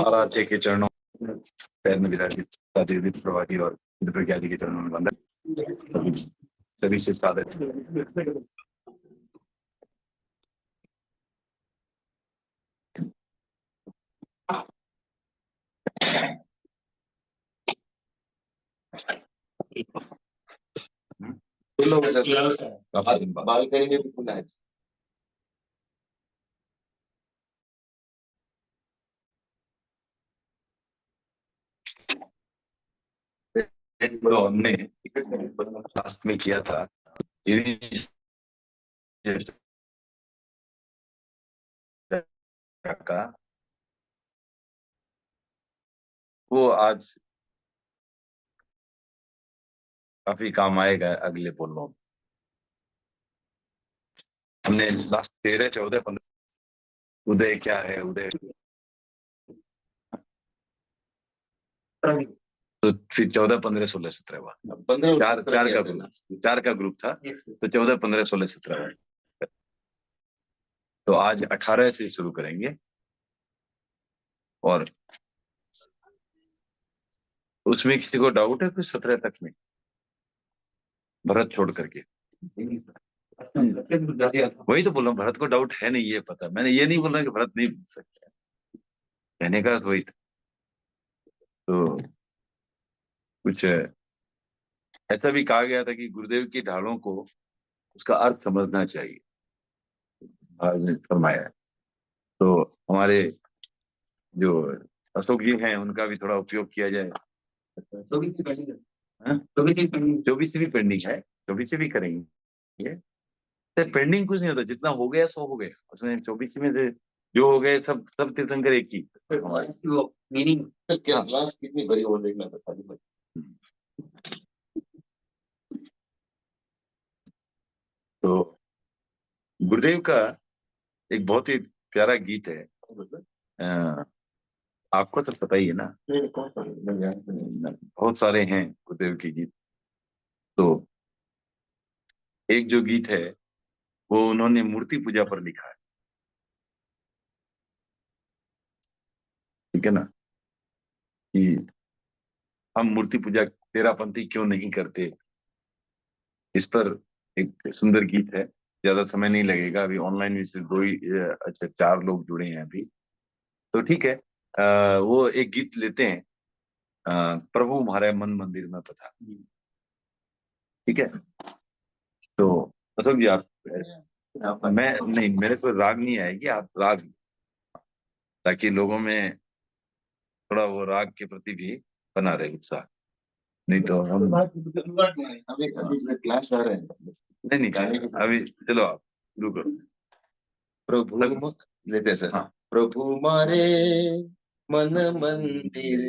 आराध्य के चरणों पैर में विराजित साधित प्रवादी और प्रज्ञादि के चरणों में वंदन। सभी से स्वागत। बालकनी में भी खुला है। हमने लास्ट में किया था का, वो आज काफी काम आएगा अगले बोलने में। हमने लास्ट 13, 14, 15 उदय क्या है, उदय तो फिर 14, 15, 16, 17 हुआ। 4 का ग्रुप था, तो 14, 15, 16, 17 हुआ। तो आज 18 से शुरू करेंगे और उसमें किसी को डाउट है कुछ 17 तक में, भरत छोड़ करके? वही तो बोल रहा हूँ, भरत को डाउट है नहीं, ये पता। मैंने ये नहीं बोल रहा कि भरत नहीं बोल सकता, कहने का वही था। तो कुछ ऐसा भी कहा गया था कि गुरुदेव की ढालों को उसका अर्थ समझना चाहिए, आज ने फरमाया है। तो हमारे जो अशोक जी हैं उनका भी थोड़ा उपयोग किया जाए। 24 भी पेंडिंग है, 24 भी करेंगे। पेंडिंग कुछ नहीं होता, जितना हो गया सो हो गया। उसमें 24 में से जो हो गए सब सब तीर्थंकर एक ही मीनिंग क्या क्लास कितनी बड़ी हो देखना था। तो गुरुदेव का एक बहुत ही प्यारा गीत है, आपको तो पता ही है ना, बहुत सारे हैं गुरुदेव के गीत। तो एक जो गीत है वो उन्होंने मूर्ति पूजा पर लिखा है, ठीक है ना, कि हम मूर्ति पूजा तेरापंथी क्यों नहीं करते। इस पर एक सुंदर गीत है, ज्यादा समय नहीं लगेगा। अभी ऑनलाइन भी सिर्फ 2 ही, अच्छा 4 लोग जुड़े हैं अभी, तो ठीक है। वो एक गीत लेते हैं, प्रभु हमारे मन मंदिर में पधा। ठीक है, तो अशोक जी आप मैं नहीं, मेरे को राग नहीं आएगी, आप राग, ताकि लोगों में थोड़ा वो राग के प्रति भी बना रहे उत्साह। नहीं तो हम अभी क्लास आ रहे हैं। नहीं अभी चलो आप शुरू करो। प्रभु लेते सर। हाँ। प्रभु मारे मन मंदिर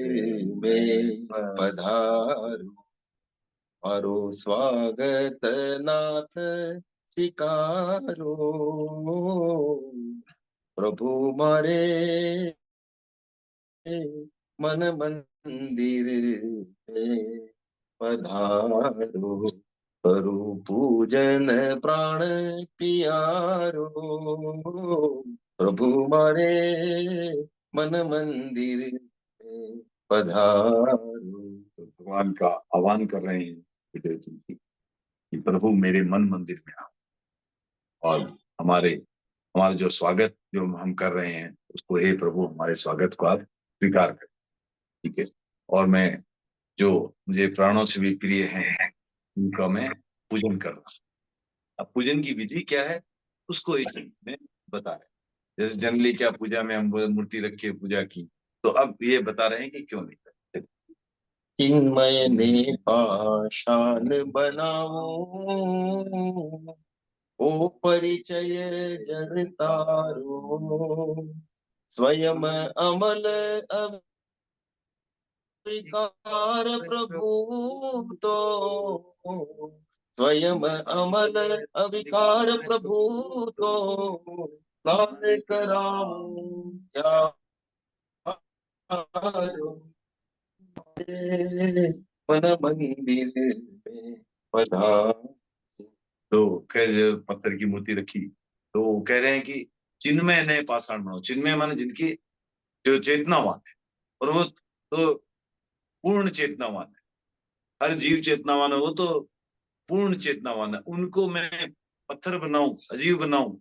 में पधारो, और स्वागत नाथ सिकारो। प्रभु मारे मन मंदिर में पधारो, करो पूजन प्राण पियारो। प्रभु मारे मन मंदिर में पधारो। भगवान का आह्वान कर रहे हैं गुरुदेव जी कि प्रभु मेरे मन मंदिर में आओ, और हमारे हमारा जो स्वागत जो हम कर रहे हैं उसको, हे प्रभु हमारे स्वागत को आप स्वीकार करें। ठीक है, और मैं जो मुझे प्राणों से भी प्रिय हैं उनका मैं पूजन कर रहा हूँ। अब पूजन की विधि क्या है उसको इस में बता रहे हैं। जैसे जनरली क्या पूजा में हम मूर्ति रख के पूजा की, तो अब ये बता रहे हैं कि क्यों नहीं करते। चिन्मय ने पाषाण बनाओ, ओ परिचय जन तारो। स्वयं अमल अविकार प्रभु तो, स्वयं अमल अविकार प्रभु तो, कार्य कराऊं क्या मन मंदिर में पधार। तो कह पत्थर की मूर्ति रखी, तो वो कह रहे हैं कि चिन्मय नए पाषाण बनाओ। चिन्मय माने जिनकी जो चेतनावान है, और वो तो पूर्ण चेतनावान है। हर जीव चेतनावान है, वो तो पूर्ण चेतनावान है। उनको मैं पत्थर बनाऊं, अजीव बनाऊं,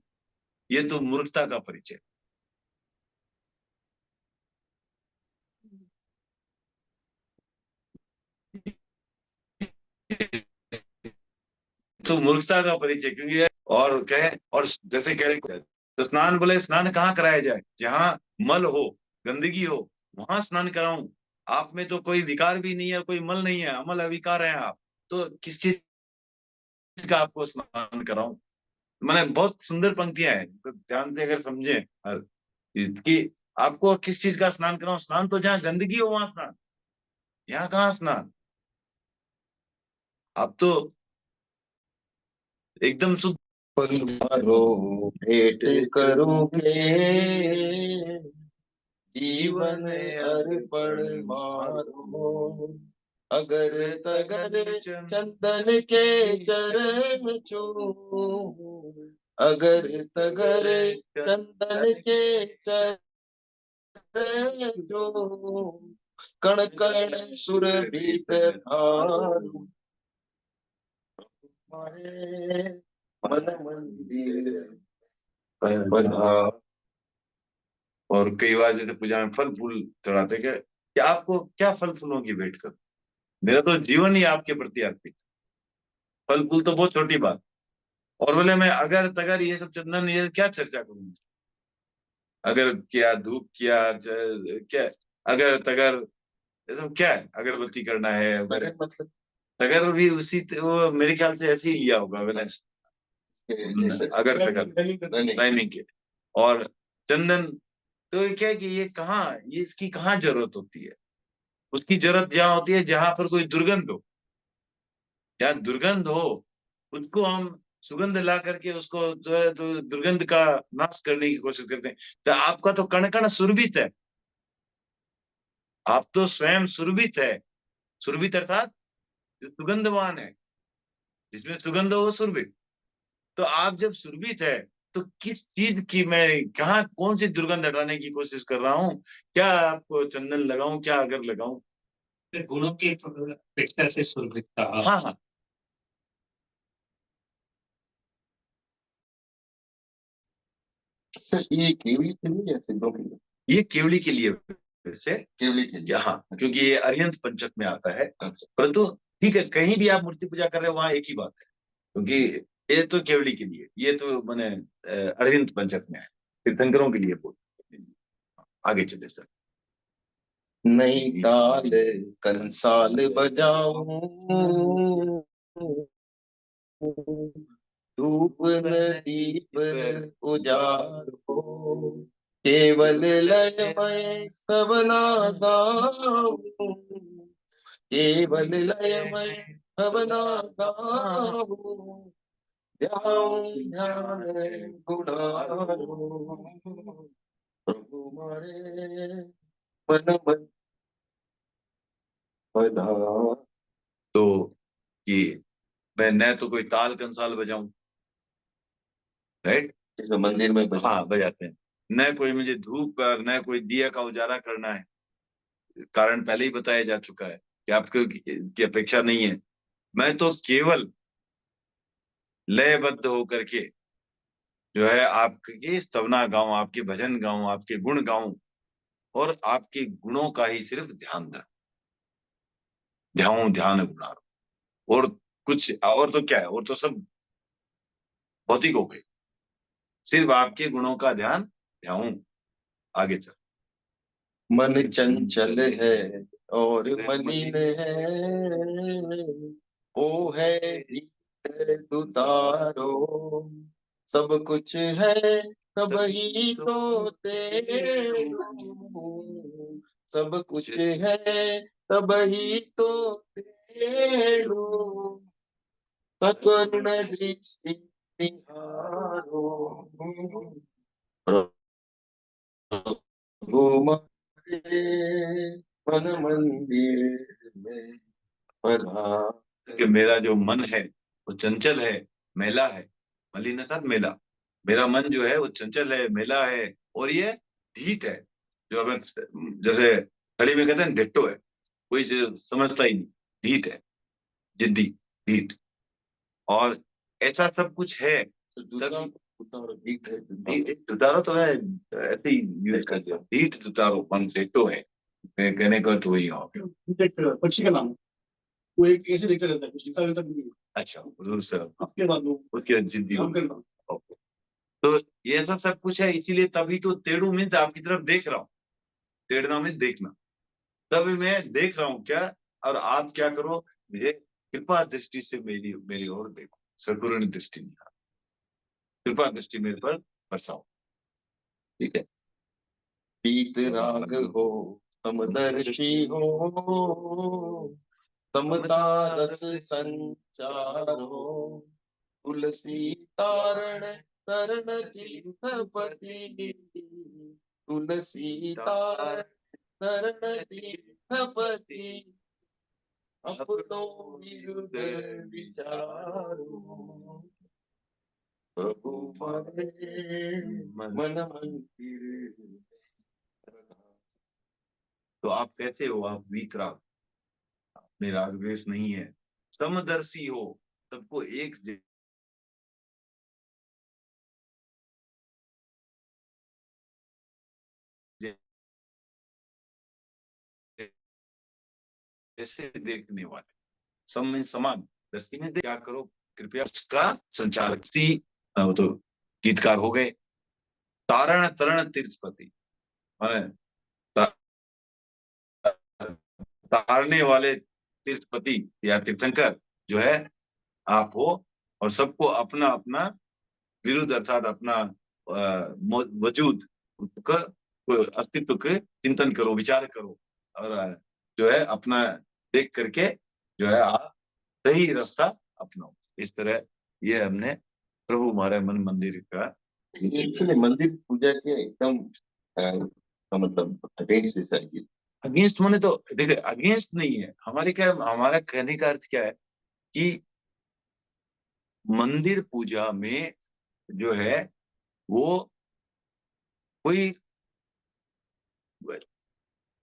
ये तो मूर्खता का परिचय। तो मूर्खता का परिचय, क्योंकि और कहे, और जैसे कह रहे तो स्नान, बोले स्नान कहाँ कराया जाए? जहां मल हो, गंदगी हो, वहां स्नान कराऊं। आप में तो कोई विकार भी नहीं है, कोई मल नहीं है, अमल अविकार है आप, तो किस चीज का आपको स्नान कराऊं? मैंने बहुत सुंदर पंक्तियां हैं, तो ध्यान से अगर समझे और इसकी, आपको किस चीज का स्नान कराऊं? स्नान तो जहाँ गंदगी हो वहां स्नान, यहाँ कहाँ स्नान? आप तो एकदम शुद्ध। मारो भेंट करोगे, जीवन अर्पण मारो। अगर तगर चंदन के चरण छू, अगर तगर चंदन के चरण छू, कण कण सुरभित धारू, हमारे मन मंदिर बधा। और कई बार जैसे पूजा में फल फूल चढ़ाते, क्या आपको क्या फल फूलों की भेंट करूं? मेरा तो जीवन ही आपके प्रति अर्पित। फल फूल तो बहुत छोटी बात। और बोले मैं अगर तगर ये सब चंदन, ये क्या चर्चा करूंगी? अगर क्या धूप, क्या क्या, अगर तगर, ये सब क्या है? अगरबत्ती करना है अगर, मतलब तगर भी उसी वो मेरे ख्याल से ऐसे ही लिया होगा मैंने। अगर तगर टाइमिंग के, और चंदन, तो ये क्या है कि ये कहाँ, ये इसकी कहाँ जरूरत होती है? उसकी जरूरत जहाँ होती है जहां पर कोई दुर्गंध हो। जहाँ दुर्गंध हो, उसको हम सुगंध ला करके उसको जो है तो दुर्गंध का नाश करने की कोशिश करते हैं। तो आपका तो कण कण सुरभित है, आप तो स्वयं सुरभित है। सुरभित अर्थात जो सुगंधवान है, जिसमें सुगंध हो वो सुरभित। तो आप जब सुरभित है, तो किस चीज की मैं कहाँ कौन सी दुर्गंध हटाने की कोशिश कर रहा हूँ? क्या आपको चंदन लगाऊं, क्या अगर लगाऊं? गुणों की अपेक्षा से सुरभितता। हाँ हाँ। सर ये केवली के लिए या सिद्धों के लिए? ये केवली के लिए वैसे, केवली के लिए, हाँ, क्योंकि ये अरिहंत पंचक में आता है। अच्छा। परंतु ठीक है, कहीं भी आप मूर्ति पूजा कर रहे हो वहां एक ही बात है, क्योंकि ये तो केवली के लिए, ये तो मैंने अरिहंत पंचक में है, तीर्थंकरों के लिए बोल। आगे चले सर। नई ताल कंसाल बजाऊं, धूप न दीप न उजाड़ो, केवल लयमय सवना गाऊं, केवल लयमय सवना गाऊं, ध्याऊं ध्यान गुणारूं, प्रभु मारे मन मन बधा। तो कि मैं न तो कोई ताल कंसाल बजाऊं, राइट, जो मंदिर में हाँ बजाते हैं, न कोई मुझे धूप कर, न कोई दिया का उजाला करना है। कारण पहले ही बताया जा चुका है कि आपको की अपेक्षा नहीं है। मैं तो केवल लयबद्ध होकर के जो है आपके स्तवना गाऊं, आपके भजन गाऊं, आपके गुण गाऊं, और आपके गुणों का ही सिर्फ ध्यान धरूं। ध्यान ध्यान गुणारूं, और कुछ और तो क्या है, और तो सब भौतिक हो गए। सिर्फ आपके गुणों का ध्यान ध्यान। आगे चल। मन चंचल है और मलिन है, ओ है रीत उतारो, सब कुछ है सब ही तो तेरो, सब कुछ है सब ही तो तेरो, सकरुण दृष्टि निहारो, घुमारे मन मंदिर में पधार। कि मेरा जो मन है वो चंचल है, मेला है। मलिन अर्थात मेला। मेरा मन जो है वो चंचल है, मेला है, और ये ढीठ है। जो अगर जैसे खड़ी में कहते हैं ढिट्टो है, कोई समझता ही नहीं, ढीठ है, जिद्दी, ढीठ, और ऐसा सब कुछ है। तो दूसरा उतारो, ठीक है, दुतारो तो है, ऐसे ही यूज करते हैं, ढीठ दुतारो पन ढिट्टो है, कहने का तो वही हो। एक पक्षी का नाम है। वो एक ऐसे देखता रहता है, कुछ लिखा रहता नहीं है। अच्छा, दूसरा उसके बाद वो उसके जिद्दी हो। नाम का नाम। ओके। तो ये ऐसा सब कुछ है, इसीलिए तभी तो तेड़ू मीन्स आपकी तरफ देख रहा हूँ, तेड़ना में देखना, तब मैं देख रहा हूँ क्या, और आप क्या करो, मुझे कृपा दृष्टि से मेरी मेरी ओर देखो, सकुर्ण दृष्टि नहीं, कृपा दृष्टि मेरे पर बरसाओ, ठीक है। पीत राग हो, समदर्शी हो, समता रस संचारो, तुलसी तारण तरण तीर्थपति, तुलसी तारण तरण तीर्थपति, अपनो विरुद्ध विचारो, प्रभु मारे मन मंदिर। तो आप कैसे हो, आप वीतराग, में राग द्वेष नहीं है, समदर्शी हो, सबको एक जैसे देखने वाले, सम में समान, दृष्टि में क्या करो, कृपया उसका संचालक सी, वो तो गीतकार हो गए। तारण तरण तीर्थपति, माने तारने वाले तीर्थपति या तीर्थंकर जो है आप हो, और सबको अपना अपना विरुद्ध अर्थात अपना वजूद का अस्तित्व के चिंतन करो, विचार करो, और जो है अपना देख करके जो है आप सही रास्ता अपनाओ। इस तरह ये हमने प्रभु हमारे मन मंदिर का, एक्चुअली मंदिर पूजा के एकदम मतलब अगेंस्ट ऐसा है। अगेंस्ट माने तो देखिए, अगेंस्ट नहीं है हमारे, क्या हमारा कहने का अर्थ क्या है कि मंदिर पूजा में जो है वो कोई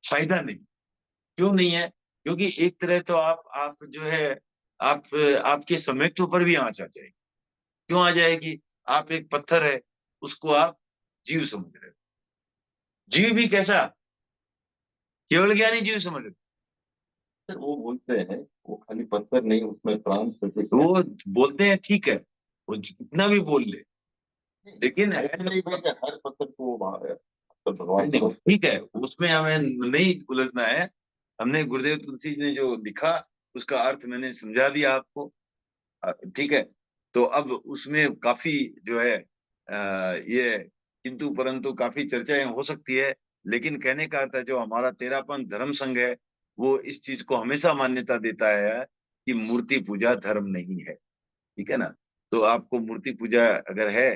फायदा नहीं। क्यों नहीं है? क्योंकि एक तरह तो आप जो है आप आपके समेटों पर भी आंच आ जाएगी। क्यों आ जाएगी? आप एक पत्थर है, उसको आप जीव समझ रहे हो, जीव भी कैसा, केवल ज्ञानी जीव समझ रहे सर वो बोलते हैं वो खाली पत्थर नहीं, उसमें प्राण सचिव हो। वो बोलते हैं ठीक है, वो जितना भी बोल ले, लेकिन ऐसा नहीं बोला कि हर पत्थर को वो तो भगवान को ठीक है, उसमें हमें नहीं उलझना है। हमने गुरुदेव तुलसी जी ने जो लिखा उसका अर्थ मैंने समझा दिया आपको, ठीक है। तो अब उसमें काफी जो है ये किंतु परंतु काफी चर्चाएं हो सकती है, लेकिन कहने का अर्थ है जो हमारा तेरापंथ धर्म संघ है वो इस चीज को हमेशा मान्यता देता है कि मूर्ति पूजा धर्म नहीं है, ठीक है ना। तो आपको मूर्ति पूजा अगर है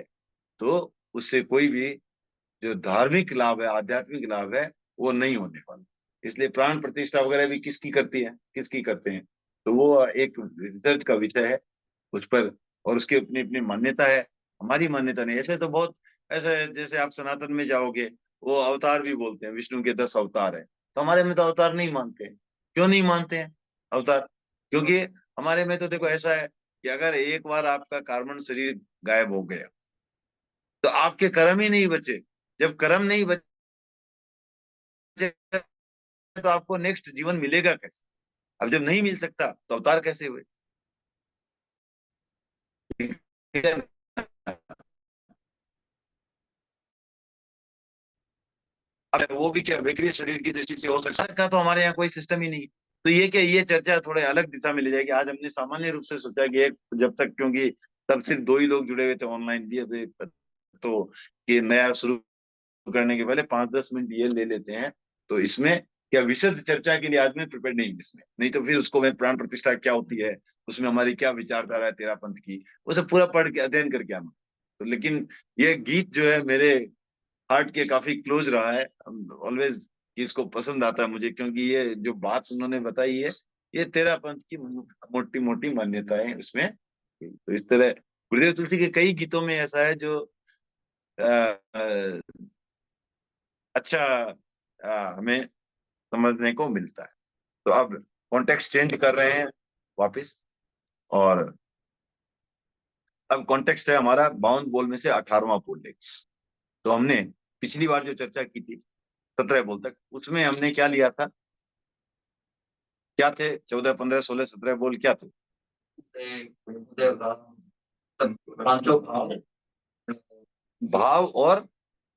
तो उससे कोई भी जो धार्मिक लाभ है, आध्यात्मिक लाभ है, वो नहीं होने वाला। इसलिए प्राण प्रतिष्ठा वगैरह भी किसकी करती है, किसकी करते हैं, तो वो एक रिसर्च का विषय है उस पर, और उसकी अपनी अपनी मान्यता है। हमारी मान्यता नहीं। ऐसे तो बहुत, ऐसे जैसे आप सनातन में जाओगे वो अवतार भी बोलते हैं, विष्णु के 10 अवतार है, तो हमारे में तो अवतार नहीं मानते हैं। क्यों नहीं मानते हैं अवतार? क्योंकि हमारे में तो देखो ऐसा है कि अगर एक बार आपका कार्बन शरीर गायब हो गया तो आपके कर्म ही नहीं बचे। जब कर्म नहीं बचे तो आपको नेक्स्ट जीवन मिलेगा कैसे? अब जब नहीं मिल सकता तो अवतार कैसे हुए? अब वो भी क्या विक्रिय शरीर की दृष्टि से हो सकता है का, तो हमारे यहाँ कोई सिस्टम ही नहीं। तो ये क्या, ये चर्चा थोड़े अलग दिशा में ले जाएगी। आज हमने सामान्य रूप से सोचा कि एक, जब तक क्योंकि तब सिर्फ 2 ही लोग जुड़े हुए थे ऑनलाइन भी, तो कि नया शुरू करने के पहले 5-10 मिनट ये ले लेते हैं। तो इसमें क्या विशद चर्चा के लिए आज मैं प्रिपेयर नहीं हूँ इसमें, नहीं तो फिर उसको मैं प्राण प्रतिष्ठा क्या होती है, उसमें हमारी क्या विचारधारा है तेरा पंथ की, वो सब पूरा पढ़ के अध्ययन करके आना। तो लेकिन ये गीत जो है मेरे हार्ट के काफी क्लोज रहा है ऑलवेज, इसको पसंद आता है मुझे, क्योंकि ये जो बात उन्होंने बताई है ये तेरा पंथ की मोटी मोटी मान्यताएं है उसमें। तो इस तरह गुरुदेव तुलसी के कई गीतों में ऐसा है जो आ, आ, अच्छा हमें समझने को मिलता है। तो अब कॉन्टेक्स्ट चेंज कर रहे हैं वापस, और अब कॉन्टेक्स्ट है हमारा 52 बोल में से 18वां बोल लेंगे। तो हमने पिछली बार जो चर्चा की थी 17 बोल तक, उसमें हमने क्या लिया था, क्या थे 14, 15, 16, 17 बोल क्या थे? पांचों भाव, भाव और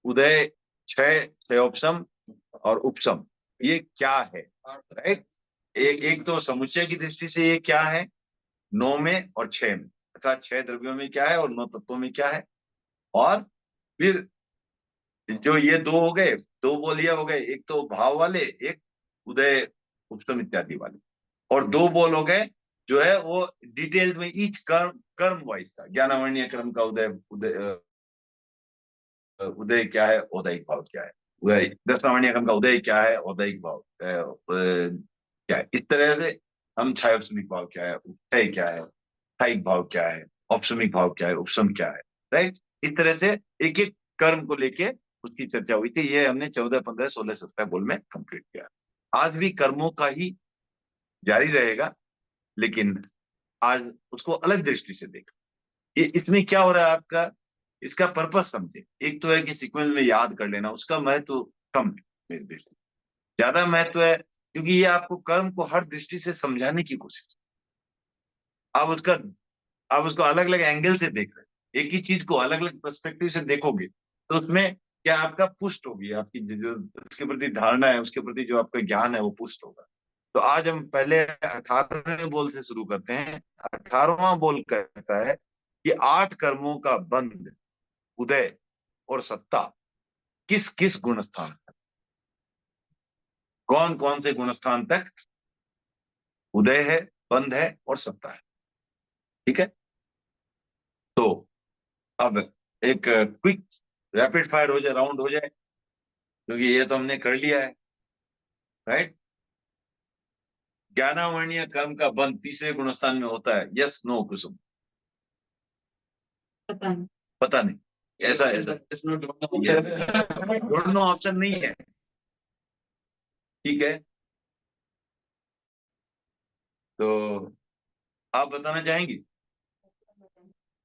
उदय, क्षय, क्षयोपशम और उपशम, ये क्या है? राइट। एक तो समुच्चय की दृष्टि से ये क्या है, 9 में और 6 में, अर्थात 6 द्रव्यों में क्या है और 9 तत्वों में क्या है। और फिर जो ये दो हो गए, दो बोल ये हो गए, एक तो भाव वाले, एक उदय उपशम इत्यादि वाले, और दो बोल हो गए जो है वो डिटेल्स में ईच कर्म कर्म वाइज था। ज्ञानावर्णीय कर्म का उदय उदय उदय क्या है, औदैहिक भाव क्या है, उदय दशनावर्णीय कर्म का उदय क्या है, औदैहिक भाव क्या है। इस तरह से हम छायोपशमिक भाव क्या है, उपक्षय क्या है, स्थायिक भाव क्या है, औपशमिक भाव क्या है, उपशम क्या है। राइट। इस तरह से एक एक कर्म को लेके उसकी चर्चा हुई थी। ये हमने 14, 15, 16, 17 बोल में कंप्लीट किया। आज भी कर्मों का ही जारी रहेगा, लेकिन आज उसको अलग दृष्टि से देखा। ये इसमें क्या हो रहा है आपका, इसका पर्पस समझे। एक तो है कि सीक्वेंस में याद कर लेना, उसका महत्व कम है मेरे दृष्टि से, ज्यादा महत्व है क्योंकि ये आपको कर्म को हर दृष्टि से समझाने की कोशिश। आप उसको अलग अलग एंगल से देख रहे हैं, एक ही चीज को अलग अलग पर्सपेक्टिव से देखोगे तो उसमें क्या आपका पुष्ट होगी, आपकी जो उसके प्रति धारणा है, उसके प्रति जो आपका ज्ञान है वो पुष्ट होगा। तो आज हम पहले 18वें बोल से शुरू करते हैं। 18वां बोल कहता है कि 8 कर्मों का बंध, उदय और सत्ता किस किस गुण स्थान, कौन कौन से गुण स्थान तक उदय है, बंध है और सत्ता है। ठीक है। तो अब एक क्विक रैपिड फायर हो जाए, राउंड हो जाए, क्योंकि ये तो हमने कर लिया है। राइट। ज्ञानावर्णीय कर्म का बंध तीसरे गुणस्थान में होता है, यस नो कुसुम? पता नहीं, ऐसा ऐसा ढूंढना ऑप्शन नहीं है। ठीक है, तो आप बताना चाहेंगी?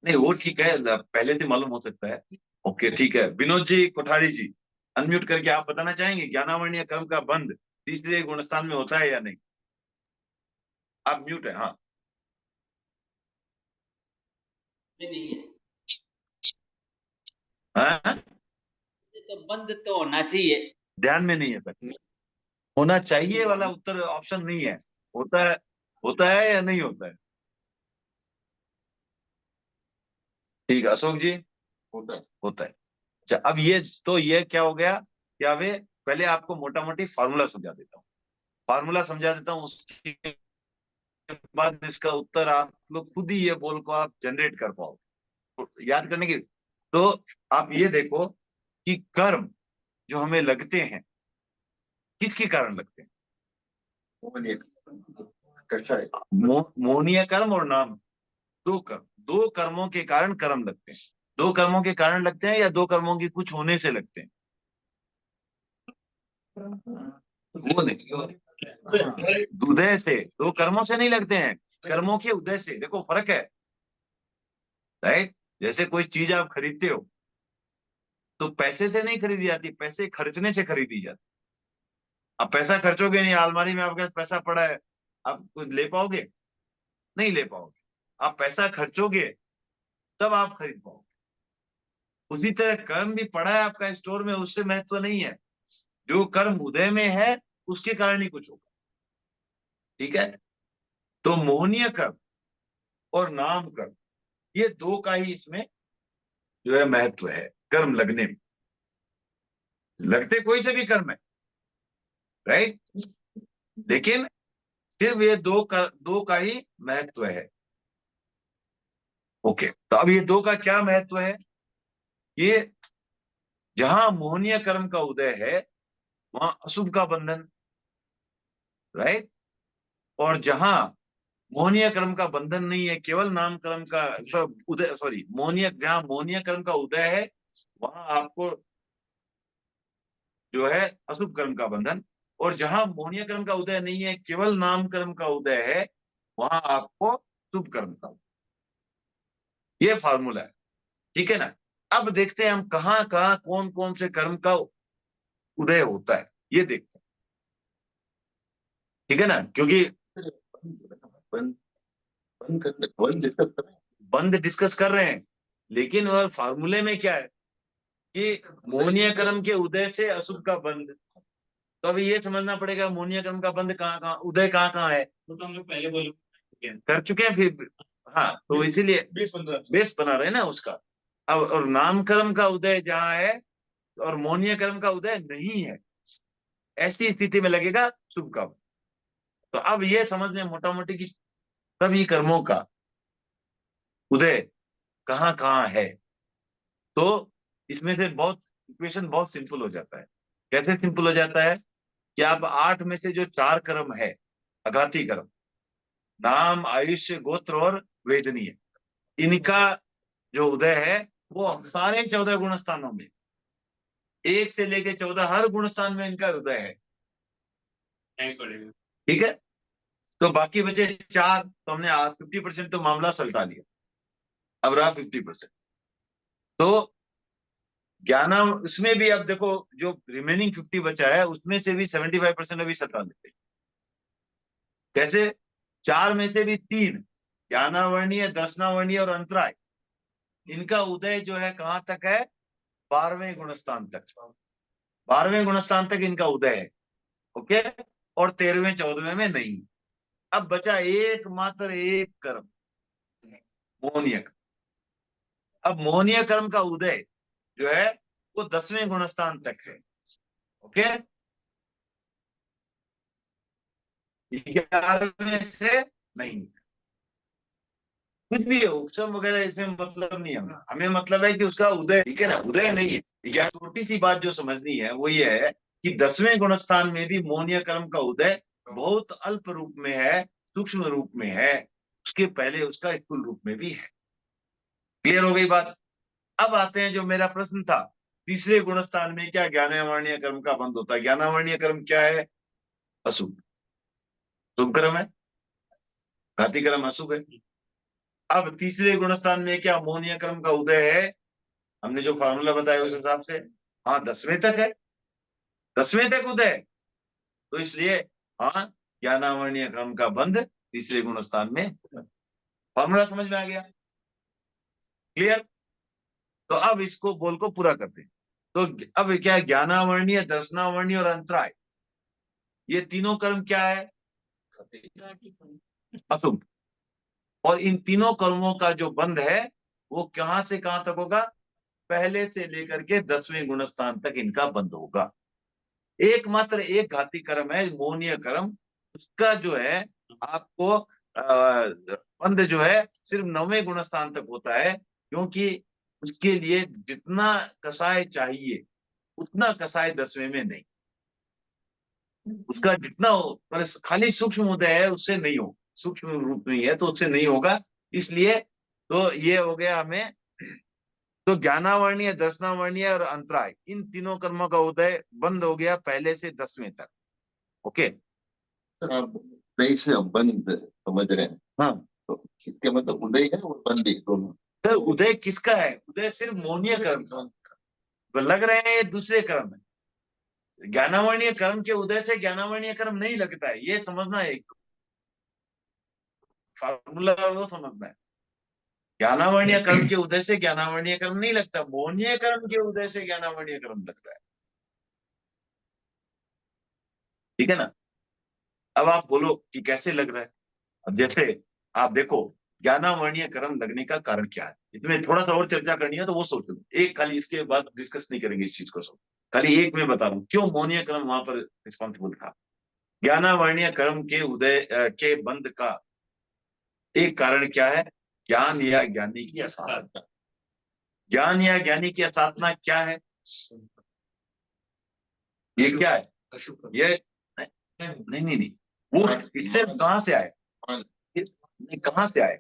नहीं वो ठीक है, पहले से मालूम हो सकता है। ओके ठीक है, विनोद जी कोठारी जी, अनम्यूट करके आप बताना चाहेंगे ज्ञानावर्णीय कर्म का बंध तीसरे गुणस्थान में होता है या नहीं? आप म्यूट है। हाँ, नहीं है, हाँ? ये तो बंद तो होना चाहिए। ध्यान में नहीं है सर, होना चाहिए वाला उत्तर ऑप्शन नहीं है। होता है या नहीं होता है? ठीक है, अशोक जी? होता है। होता है। अच्छा, अब ये क्या हो गया, क्या वे पहले आपको मोटा मोटी फार्मूला समझा देता हूँ। फार्मूला समझा देता हूँ, उसके बाद इसका उत्तर आप लोग खुद ही ये बोल को आप जनरेट कर पाओ, तो याद करने की। तो आप ये देखो कि कर्म जो हमें लगते हैं किसके कारण लगते हैं? मोहनीय कषाय। मोहनीय कर्म और नाम, दो कर्मों के कारण कर्म लगते हैं। दो कर्मों के कारण लगते हैं या दो कर्मों के कुछ होने से लगते हैं? वो नहीं, उदय से, दो कर्मों से नहीं लगते हैं, कर्मों के उदय से। देखो फर्क है। राइट। जैसे कोई चीज आप खरीदते हो तो पैसे से नहीं खरीदी जाती, पैसे खर्चने से खरीदी जाती। अब पैसा खर्चोगे नहीं, अलमारी में आपके पास पैसा पड़ा है, आप कुछ ले पाओगे? नहीं ले पाओगे। आप पैसा खर्चोगे तब आप खरीद पाओगे। उसी तरह कर्म भी पड़ा है आपका स्टोर में, उससे महत्व नहीं है। जो कर्म उदय में है उसके कारण ही कुछ होगा। ठीक है। तो मोहनीय कर्म और नाम कर्म, ये दो का ही इसमें जो है महत्व है कर्म लगने में। लगते कोई से भी कर्म है, राइट, लेकिन सिर्फ ये दो का ही महत्व है। ओके, तो अब ये दो का क्या महत्व है? ये जहां मोहनीय कर्म का उदय है वहां अशुभ का बंधन, राइट, और जहां मोहनीय कर्म का बंधन नहीं है, केवल नाम कर्म का सब उदय, सॉरी मोहनीय, जहां मोहनीय कर्म का उदय है वहां आपको जो है अशुभ कर्म का बंधन और जहां मोहनीय कर्म का उदय नहीं है, केवल नाम कर्म का उदय है, वहां आपको शुभ कर्म का, ये फार्मूला है। ठीक है ना। अब देखते हैं हम कहाँ कहाँ कौन कौन से कर्म का उदय होता है, ये देखते हैं। ठीक है ना, क्योंकि बंद बंद करते बंद डिस्कस करें। बंद डिस्कस कर रहे हैं, लेकिन वह फार्मूले में क्या है कि मोहनीय कर्म के उदय से अशुभ का बंद। तो अभी ये समझना पड़ेगा मोहनीय कर्म का बंद कहाँ कहाँ, उदय कहाँ कहाँ है, वो तो हम लोग पहले बोले कर चुके हैं फिर। हाँ, तो इसीलिए बेस 15 बेस बना रहे हैं ना उसका। अब और नाम कर्म का उदय जहाँ है और मोहनीय कर्म का उदय नहीं है, ऐसी स्थिति में लगेगा शुभ का। तो अब ये समझ लें मोटा मोटी कि सभी कर्मों का उदय कहाँ कहाँ है। तो इसमें से बहुत इक्वेशन बहुत सिंपल हो जाता है। कैसे सिंपल हो जाता है कि आप 8 में से जो 4 कर्म है, अघाती कर्म, नाम, आयुष्य, गोत्र और वेदनीय, इनका जो उदय है वो सारे 14 गुण स्थानों में, 1 से लेके 14 हर गुण स्थान में इनका उदय है। नहीं पड़ेगा। ठीक है। तो बाकी बचे 4, तो हमने 50% तो मामला सलटा लिया, अब रहा 50%। तो ज्ञाना उसमें भी अब देखो जो रिमेनिंग 50 बचा है उसमें से भी 75% अभी सटा लेते हैं। कैसे? 4 में से भी 3, ज्ञानावर्णीय, दर्शनावर्णीय और अंतराय, इनका उदय जो है कहां तक है, 12वें गुणस्थान तक। 12वें गुणस्थान तक इनका उदय है। ओके। और 13वें 14वें में नहीं। अब बचा एकमात्र एक कर्म, मोहनीय कर्म। अब मोहनीय कर्म का उदय जो है वो 10वें गुणस्थान तक है। ओके। 11वें से नहीं। कुछ भी है, उपशम वगैरह इसमें मतलब नहीं है हमें। हमें मतलब है कि उसका उदय, ठीक है ना, उदय नहीं है। या छोटी सी बात जो समझनी है वो ये है कि 10वें गुणस्थान में भी मोहनीय कर्म का उदय बहुत अल्प रूप में है, सूक्ष्म रूप में है। उसके पहले उसका स्थूल रूप में भी है। क्लियर हो गई बात। अब आते हैं जो मेरा प्रश्न था, तीसरे गुणस्थान में क्या ज्ञानावर्णीय कर्म का बंद होता है? ज्ञानावर्णीय कर्म क्या है? अशुभ। शुभ कर्म है, घाती कर्म अशुभ है। अब तीसरे गुणस्थान में क्या मोहनीय कर्म का उदय है? हमने जो फार्मूला बताया उस हिसाब से हाँ 10वें तक है, 10वें तक उदय। तो इसलिए हाँ, ज्ञानावर्णीय कर्म का बंद तीसरे गुणस्थान में। फार्मूला समझ में आ गया? क्लियर। तो अब इसको बोल को पूरा करते हैं। तो अब क्या, ज्ञानावर्णीय, दर्शनावर्णीय और अंतराय, ये तीनों कर्म क्या है? अशुभ। और इन तीनों कर्मों का जो बंध है वो कहां से कहां तक होगा? पहले से लेकर के 10वें गुणस्थान तक इनका बंध होगा। एकमात्र एक घाती कर्म है मोहनीय कर्म, उसका जो है आपको बंध जो है सिर्फ 9वें गुणस्थान तक होता है, क्योंकि उसके लिए जितना कसाय चाहिए उतना कसाय 10वें में नहीं। उसका जितना हो, पर खाली सूक्ष्म उदय है उससे नहीं हो, सूक्ष्म रूप में है तो उससे नहीं होगा। इसलिए तो ये हो गया हमें। तो ज्ञानावर्णीय, दर्शनावर्णीय और अंतराय, इन तीनों कर्मों का उदय बंद हो गया पहले से 10वें तक। ओके। सर आप उदय से हम बंद समझ रहे हैं, हाँ, तो इसके मतलब उदय है और बंद है दोनों। तो उदय किसका है? उदय सिर्फ मोहनीय कर्म का। तो लग रहे हैं ये दूसरे कर्म है। ज्ञानावर्णीय कर्म के उदय से ज्ञानावर्णीय कर्म नहीं लगता है, ये समझना है। एक फार्मूला वो समझना है। ज्ञानावर्णीय कर्म के उदय से ज्ञानावर्णीय कर्म नहीं लगता, मोहनीय कर्म के उदय से ज्ञानावर्णीय कर्म लगता है। ठीक है ना। अब आप बोलो कि कैसे लग रहा है। अब जैसे आप देखो, ज्ञानावर्णीय कर्म लगने का कारण क्या है, इसमें थोड़ा सा और चर्चा करनी है तो वो सोच लो। एक खाली इसके बाद डिस्कस नहीं करेंगे इस चीज को, सोच खाली एक में बता रहा हूं क्यों मोहनीय कर्म वहां पर रिस्पॉन्सिबल था। ज्ञानावर्णीय कर्म के उदय के बंद का एक कारण क्या है? ज्ञान या ज्ञानी की असाधना। ज्ञान या ज्ञानी की असाधना क्या है? ये क्या है? ये नहीं नहीं नहीं, वो इससे कहां से आए? कहां से आए?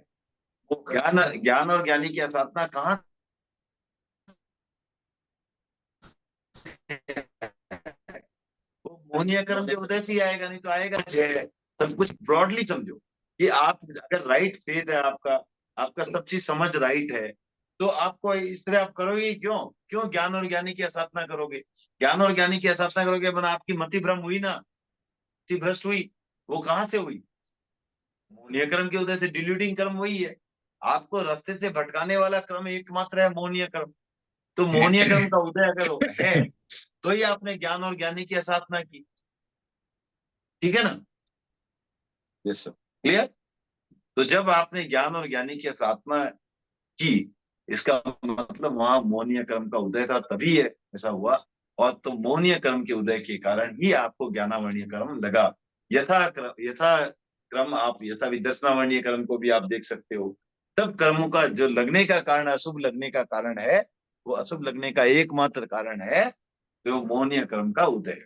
वो ज्ञान, ज्ञान और ज्ञानी की असाधना कहां से? वो मोहनीय कर्म के उदय से ही आएगा, नहीं तो आएगा है। सब कुछ ब्रॉडली समझो कि आप अगर राइट फेथ है आपका, आपका सब चीज समझ राइट है, तो आपको इस तरह आप करोगे क्यों? क्यों ज्ञान और ज्ञानी की असाधना करोगे? ज्ञान और ज्ञानी की असाधना करोगे बना आपकी मति भ्रम हुई ना, मति भ्रष्ट हुई। वो कहाँ से हुई? मोहनीय कर्म के उदय से। डिल्यूडिंग कर्म वही है, आपको रास्ते से भटकाने वाला क्रम एकमात्र है मोहनीय कर्म। तो मोहनीय कर्म का उदय अगर है तो ही आपने ज्ञान और ज्ञानी की असाधना की। ठीक है ना? Yes sir. क्लियर? तो जब आपने ज्ञान और ज्ञानी की साधना की, इसका मतलब वहां मोहनीय कर्म का उदय था, तभी ये ऐसा हुआ। और तो मोहनीय कर्म के उदय के कारण ही आपको ज्ञानावर्णीय कर्म लगा। यथा क्रम आप यथा विदर्शनावर्णीय कर्म को भी आप देख सकते हो। सब कर्मों का जो लगने का कारण, अशुभ लगने का कारण है, वो अशुभ लगने का एकमात्र कारण है जो मोहनीय कर्म का उदय है।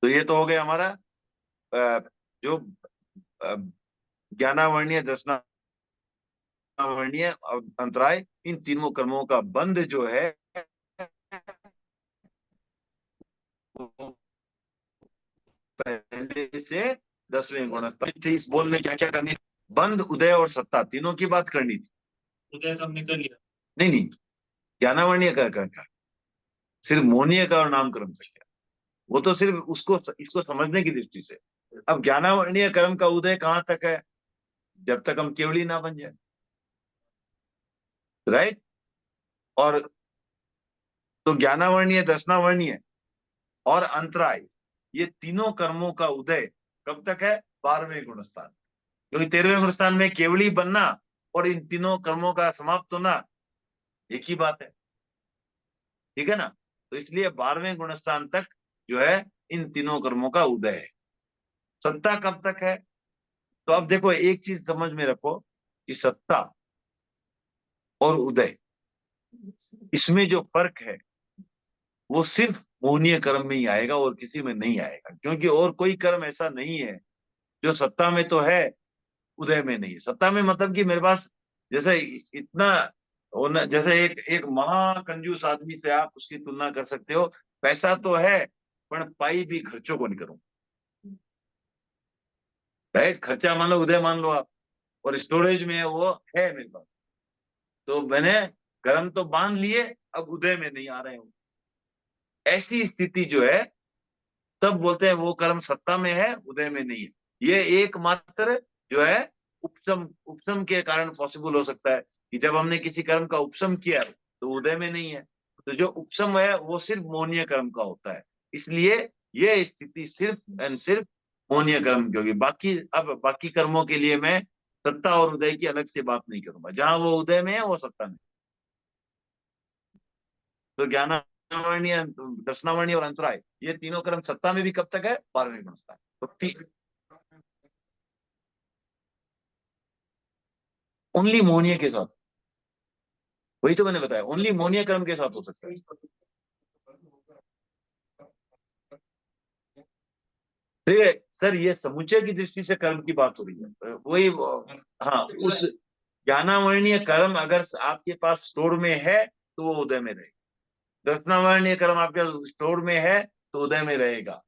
तो ये तो हो गया हमारा जो ज्ञानावर्णीय, दर्शनावर्णीय और अंतराय, इन तीनों कर्मों का बंध जो है वो पहले से 10वें गुणस्तर थी। इस बोल में क्या क्या करनी? बंध, उदय और सत्ता, तीनों की बात करनी थी। उदय तो हमने कर लिया। नहीं, ज्ञानावर्णीय का सिर्फ मोहनीय का और नामकर्म का क्या, वो तो सिर्फ उसको इसको समझने की दृष्टि से। अब ज्ञानावर्णीय कर्म का उदय कहां तक है? जब तक हम केवली ना बन जाए, राइट? और तो ज्ञानावर्णीय, दर्शनावर्णीय और अंतराय, ये तीनों कर्मों का उदय कब तक है? 12वें गुणस्थान। क्योंकि 13वें गुणस्थान में केवली बनना और इन तीनों कर्मों का समाप्त होना एक ही बात है। ठीक है ना? तो इसलिए 12वें गुणस्थान तक जो है इन तीनों कर्मों का उदय है। सत्ता कब तक है? तो अब देखो, एक चीज समझ में रखो कि सत्ता और उदय, इसमें जो फर्क है वो सिर्फ मोहनीय कर्म में ही आएगा और किसी में नहीं आएगा। क्योंकि और कोई कर्म ऐसा नहीं है जो सत्ता में तो है, उदय में नहीं है। सत्ता में मतलब कि मेरे पास जैसे इतना होना, जैसे एक एक महाकंजूस आदमी से आप उसकी तुलना कर सकते हो। पैसा तो है पर पाई भी खर्चों को नहीं करूं, राइट? खर्चा मान लो, उदय मान लो आप, और स्टोरेज में है वो है मेरे पास, तो मैंने कर्म तो बांध लिए, अब उदय में नहीं आ रहे हो। ऐसी स्थिति जो है, तब बोलते हैं वो कर्म सत्ता में है, उदय में नहीं है। ये एकमात्र जो है उपशम, उपशम के कारण पॉसिबल हो सकता है कि जब हमने किसी कर्म का उपशम किया है तो उदय में नहीं है। तो जो उपशम है वो सिर्फ मोहनीय कर्म का होता है। इसलिए ये स्थिति सिर्फ एंड सिर्फ मोहनीय कर्म की होगी। बाकी, अब बाकी कर्मों के लिए मैं सत्ता और उदय की अलग से बात नहीं करूंगा। जहां वो उदय में है वो सत्ता में। तो ज्ञानावर्णीय, दर्शनावर्णीय और अंतराय, ये तीनों कर्म सत्ता में भी कब तक है? 12वें गुणस्थान। तो ठीक, ओनली मोहनीय के साथ, वही तो मैंने बताया, ओनली मोहनीय कर्म के साथ हो सकता है। ठीक है सर, ये समुच्चय की दृष्टि से कर्म की बात हो रही है, वही हाँ, उस ज्ञानावर्णीय कर्म अगर आपके पास स्टोर में है तो वो उदय में रहेगा। दर्शनावर्णीय कर्म आपके स्टोर में है तो उदय में रहेगा,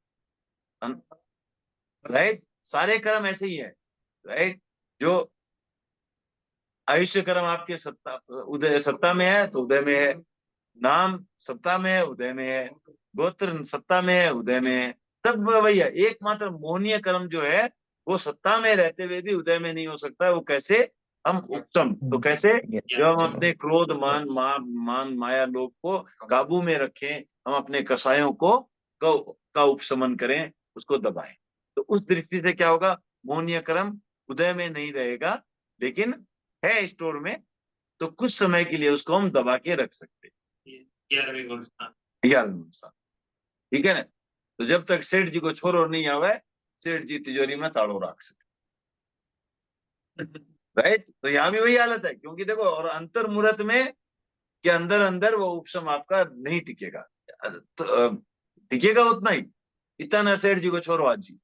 राइट? सारे कर्म ऐसे ही है, राइट? जो आयुष्य कर्म आपके सत्ता, उदय सत्ता में है तो उदय में है। नाम सत्ता में है, उदय में है। गोत्र सत्ता में है, उदय में है। सब वही है। एकमात्र मोहनीय कर्म जो है वो सत्ता में रहते हुए भी उदय में नहीं हो सकता है। वो कैसे? हम उपशम, तो कैसे? जब हम अपने क्रोध, मान माया लोभ को काबू में रखें, हम अपने कषायों का उपशमन करें, उसको दबाएं, तो उस दृष्टि से क्या होगा? मोहनीय कर्म उदय में नहीं रहेगा, लेकिन है स्टोर में, तो कुछ समय के लिए उसको हम दबा के रख सकते हैं। 11वें गुणस्थान। 11वें गुणस्थान, ठीक है ना? तो जब तक सेठ जी को छोरो नहीं आवे, सेठ जी तिजोरी में ताड़ो रख सकते, राइट? तो यहाँ भी वही हालत है। क्योंकि देखो, और अंतर मुहूर्त में के अंदर अंदर वो उपशम आपका नहीं टिकेगा। तो, टिकेगा उतना ही, इतना ना सेठ जी को छोड़ो आज जी,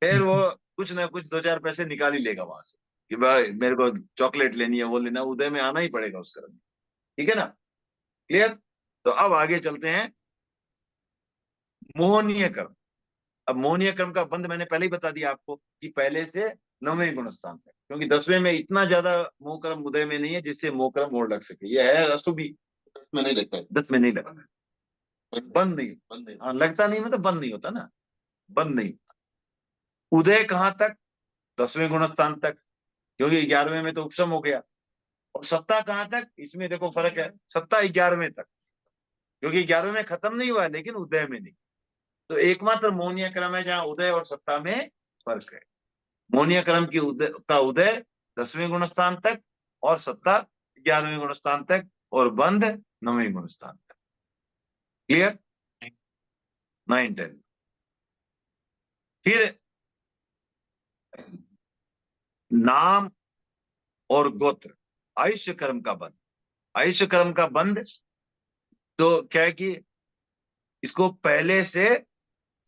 फिर वो कुछ ना कुछ 2-4 पैसे निकाल ही लेगा वहां से कि भाई मेरे को चॉकलेट लेनी है, वो लेना, उदय में आना ही पड़ेगा उस कर्म में। ठीक है ना? क्लियर? तो अब आगे चलते हैं। मोहनीय कर्म। अब मोहनीय कर्म का बंध मैंने पहले ही बता दिया आपको कि पहले से 9वें गुणस्थान तक, क्योंकि 10वें में इतना ज्यादा मोह कर्म उदय में नहीं है जिससे मोह कर्म और लग सके। यह है अशुभी, में नहीं लगता है, 10 में नहीं लगता, बंद नहीं। बंद नहीं। हाँ, लगता नहीं मतलब बंद नहीं होता ना, बंद नहीं। उदय कहाँ तक? 10वें गुणस्थान तक, क्योंकि 11वें में तो उपशम हो गया। और सत्ता कहाँ तक? इसमें देखो फर्क है, सत्ता 11वें तक, क्योंकि 11वें में खत्म नहीं हुआ है लेकिन उदय में नहीं। तो एकमात्र मोहनीय क्रम है जहां उदय और सत्ता में फर्क है। मोहनीय क्रम की उदय 10वें गुणस्थान तक, और सत्ता 11वें गुणस्थान तक, और बंध 9वें गुणस्थान तक। क्लियर? 9, 10। फिर नाम और गोत्र, आयुष्य कर्म का बंध। आयुष्य कर्म का बंध तो क्या है कि इसको पहले से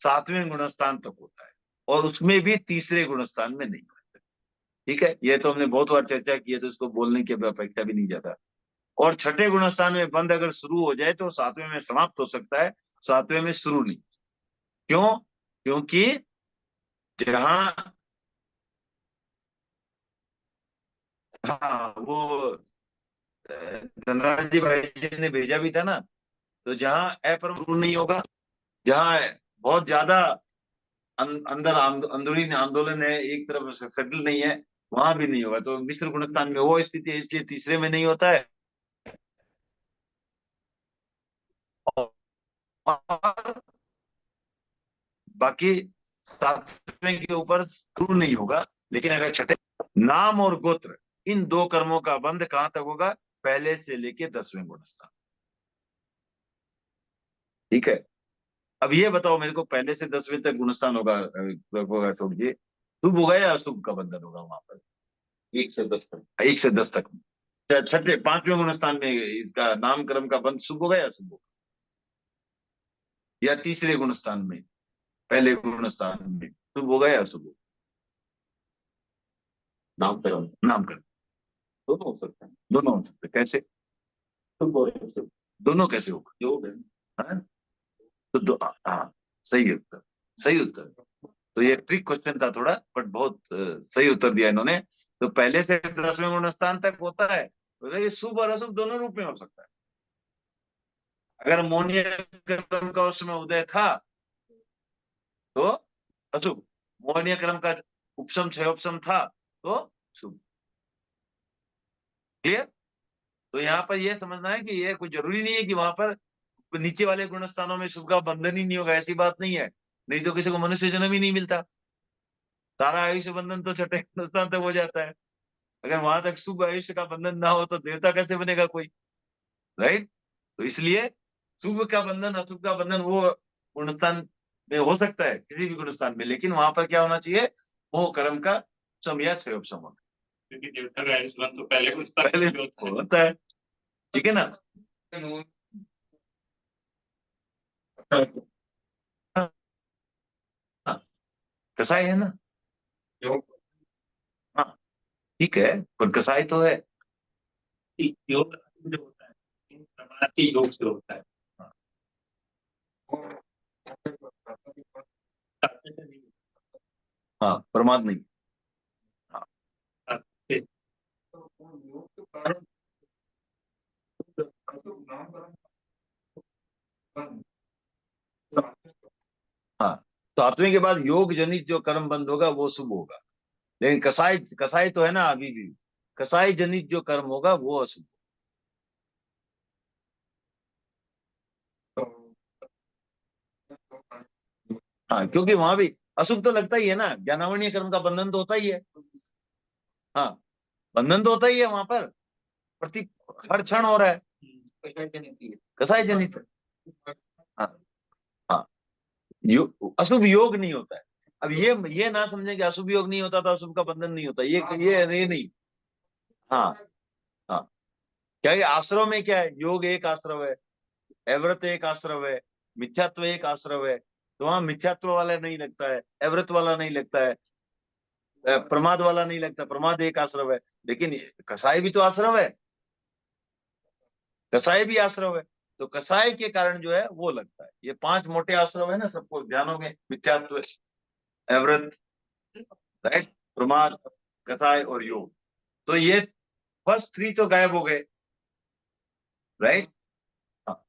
7वें गुणस्थान तक होता है, और उसमें भी तीसरे गुणस्थान में नहीं होता। ठीक है, ये तो हमने बहुत बार चर्चा की है, तो इसको बोलने की अपेक्षा भी नहीं जाता। और छठे गुणस्थान में बंध अगर शुरू हो जाए तो 7वें में समाप्त हो सकता है, 7वें में शुरू नहीं। क्यों? क्योंकि जहां, हाँ वो धनराज जी भाई जी ने भेजा भी था ना, तो जहां अपरम शुरू नहीं होगा, जहां बहुत ज्यादा अंदर अंदरूनी आंदोलन है, एक तरफ सेटल नहीं है, वहां भी नहीं होगा। तो मिश्र गुणस्थान में वो स्थिति है, इसलिए तीसरे में नहीं होता है। और बाकी 7वें के ऊपर शुरू नहीं होगा। लेकिन अगर छठे, नाम और गोत्र, इन दो कर्मों का बंध कहां तक होगा? पहले से लेके 10वें गुणस्थान। ठीक है, अब ये बताओ मेरे को, पहले से 10वें तक गुणस्थान होगा छोड़िए, शुभ होगा या अशुभ का बंधन होगा वहां पर? 1 से 10 तक। 1 से 10 तक। छठे 5वें गुणस्थान में इसका नामकर्म का बंध शुभ होगा या अशुभ होगा? या तीसरे गुणस्थान में, पहले गुणस्थान में शुभ होगा या अशुभ होगा? नामकरण नामकर्म दोनों हो सकता है। दोनों हो सकते, कैसे? शुभ और अशुभ दोनों कैसे होगा? योग है। हाँ? तो हाँ, सही उत्तर, सही उत्तर। तो ये ट्रिक क्वेश्चन था थोड़ा, बट बहुत सही उत्तर दिया इन्होंने। तो पहले से 10वें गुणस्थान तक होता है, तो ये शुभ और अशुभ दोनों रूप में हो सकता है। अगर मोहनीय क्रम का उस समय उदय था तो अशुभ, मोहनीय क्रम का उपशम क्षयोपशम था तो शुभ। क्लियर? तो यहाँ पर यह समझना है कि ये कोई जरूरी नहीं है कि वहां पर नीचे वाले गुणस्थानों में शुभ का बंधन ही नहीं होगा, ऐसी बात नहीं है। नहीं तो किसी को मनुष्य जन्म ही नहीं मिलता। सारा आयुष्य बंधन तो छठे गुणस्थान तक हो जाता है। अगर वहां तक शुभ आयुष्य का बंधन ना हो तो देवता कैसे बनेगा कोई? राइट? तो इसलिए शुभ का बंधन अशुभ का बंधन वो गुणस्थान में हो सकता है, किसी भी गुणस्थान में, लेकिन वहां पर क्या होना चाहिए? मोह कर्म का सम या क्षयोपशम होना। क्योंकि देवता का आयुष्मान तो पहले गुणस्थान पहले में होता है। होता है, ठीक है ना? हाँ, कसाई है ना? योग, हाँ, ठीक है, पर कसाई तो है। योग जो होता है इन प्रकार के योग से होता है। हाँ, प्रमाद नहीं। हाँ, हाँ, तो 7वें के बाद योग जनित जो कर्म बंद होगा वो शुभ होगा। लेकिन कसाई, कसाई तो है ना अभी भी, कसाई जनित जो कर्म होगा वो अशुभ। हाँ, क्योंकि वहां भी अशुभ तो लगता ही है ना, ज्ञानावरणीय कर्म का बंधन तो होता ही है। हाँ, बंधन तो होता ही है वहां पर, प्रति हर क्षण हो रहा है, कसाई जनित। हाँ, हाँ, अशुभ योग नहीं होता है। अब ये ना समझे कि अशुभ योग नहीं होता तो अशुभ का बंधन नहीं होता, ये नहीं। हाँ, हाँ, क्या है, आश्रव में क्या है? योग एक आश्रव है, अव्रत एक आश्रव है, मिथ्यात्व एक आश्रव है। तो वहां मिथ्यात्व वाला नहीं लगता है, अव्रत वाला नहीं लगता है, प्रमाद वाला नहीं लगता, प्रमाद एक आश्रव है। लेकिन कसाई भी तो आश्रव है, कसाई भी आश्रव है। तो कसाय के कारण जो है वो लगता है। ये 5 मोटे आश्रम है ना, सबको ध्यान होंगे, मिथ्यात्व, एवरत, राइट, प्रमाद, कसाय और योग। तो ये फर्स्ट 3 तो गायब हो गए, राइट। हाँ,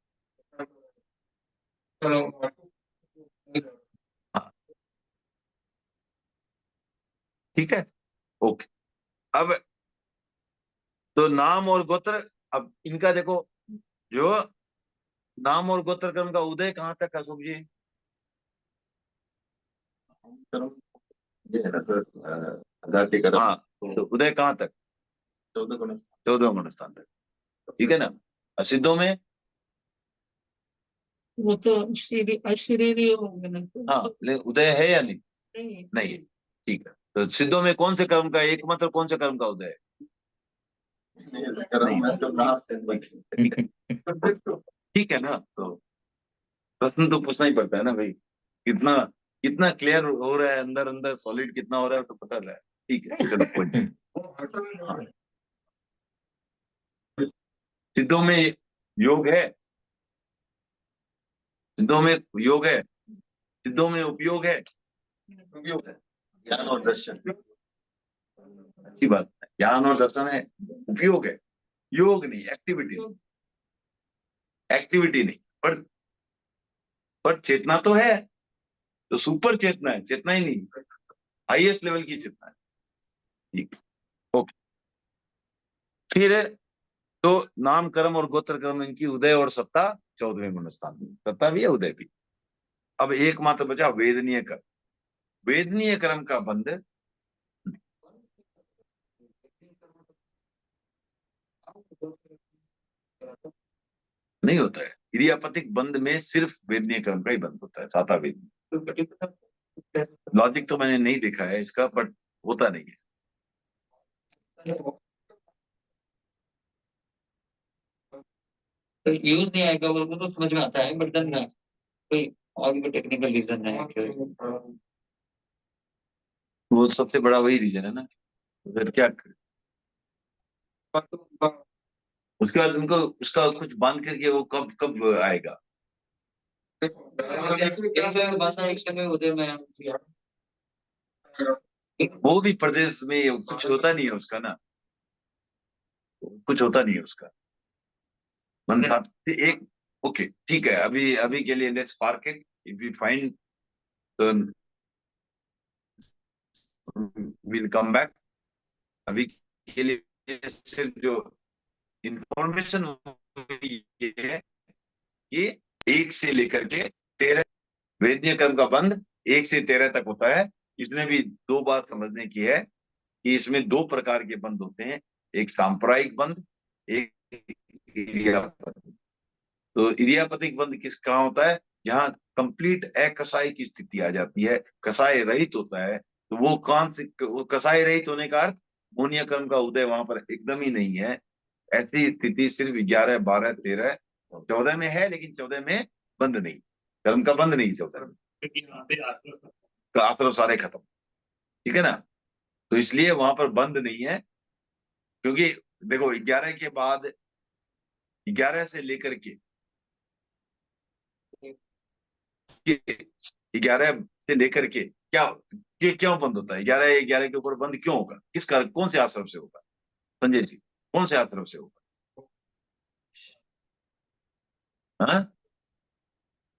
ठीक है, ओके। अब तो नाम और गोत्र, अब इनका देखो, जो नाम और गोत्र क्रम का उदय कहाँ तक, अशोक जी? कर्म ये है ना सर, अजाति कर्म हाँ, तो उदय कहाँ तक? 14 गुण 14 गुण स्थान तक, ठीक है ना। असिद्धों में, वो तो अशरीरी होंगे ना तो। हाँ, लेकिन उदय है या नहीं? नहीं नहीं है, ठीक है। तो सिद्धों में कौन से कर्म का, एकमात्र कौन से कर्म का उदय है? कर्म है तो नाम से ठीक है ना, तो प्रश्न तो पूछना ही पड़ता है ना भाई, कितना कितना क्लियर हो रहा है, अंदर अंदर सॉलिड कितना हो रहा है तो पता रहा है। ठीक है, चलो कोई नहीं। हाँ। सिद्धों में योग है, सिद्धों में योग है, सिद्धों में उपयोग है, उपयोग है, ज्ञान और दर्शन। अच्छी बात है, ज्ञान और दर्शन है, उपयोग है, योग नहीं, एक्टिविटी नहीं, एक्टिविटी नहीं, पर चेतना तो है, तो सुपर चेतना है, चेतना ही नहीं, हाईएस्ट लेवल की चेतना है, ठीक, ओके। फिर तो नाम कर्म और गोत्र कर्म, इनकी उदय और सत्ता 14वें गुण स्थान में, सत्ता भी है, उदय भी। अब एकमात्र बचा वेदनीय कर्म। वेदनीय कर्म का बंध नहीं होता है, इडियापतिक बंध में सिर्फ वेदनीय कर्म का ही बंध होता है, साता वेदनीय। लॉजिक तो मैंने नहीं देखा है इसका, बट होता नहीं है। तो यूज नहीं आएगा वो तो समझ में आता है, बट देन कोई और भी टेक्निकल रीजन है कि वो सबसे बड़ा वही रीजन है ना, फिर क्या करें? उसके बाद उनको उसका कुछ बांध करके वो कब कब आएगा? भाषा एक समय उदय में वो भी प्रदेश में कुछ होता नहीं है उसका ना, कुछ होता नहीं है उसका मन साथ एक। ओके, ठीक है, अभी अभी के लिए let's park it, if you find तो विल कम बैक। अभी के लिए सिर्फ जो इंफॉर्मेशन ये है कि 1 से लेकर के 13 वेदनीय कर्म का बंध 1 से 13 तक होता है। इसमें भी 2 बात समझने की है कि इसमें 2 प्रकार के बंध होते हैं, एक सांप्रदायिक बंध, एक इरियापतिक। तो इरियापतिक बंध किस कहाँ होता है? जहाँ कंप्लीट अकसाई की स्थिति आ जाती है, कसाय रहित होता है, तो वो कौन से, वो कसाय रहित होने का अर्थ मोनिया कर्म का उदय वहां पर एकदम ही नहीं है। ऐसी स्थिति सिर्फ 11, 12, 13, 14 में है, लेकिन 14 में बंद नहीं, कर्म का बंद नहीं 14 में, क्योंकि यहाँ पे आश्रम तो आश्रम सारे खत्म, ठीक है ना। तो इसलिए वहां पर बंद नहीं है, क्योंकि देखो 11 के बाद, 11 से लेकर के 11 से लेकर के क्या, ये क्यों बंद होता है? 11 के ऊपर बंद क्यों होगा? किस कारण, कौन से आश्रम से होगा? संजय जी, कौन से आश्रम से होगा? हाँ,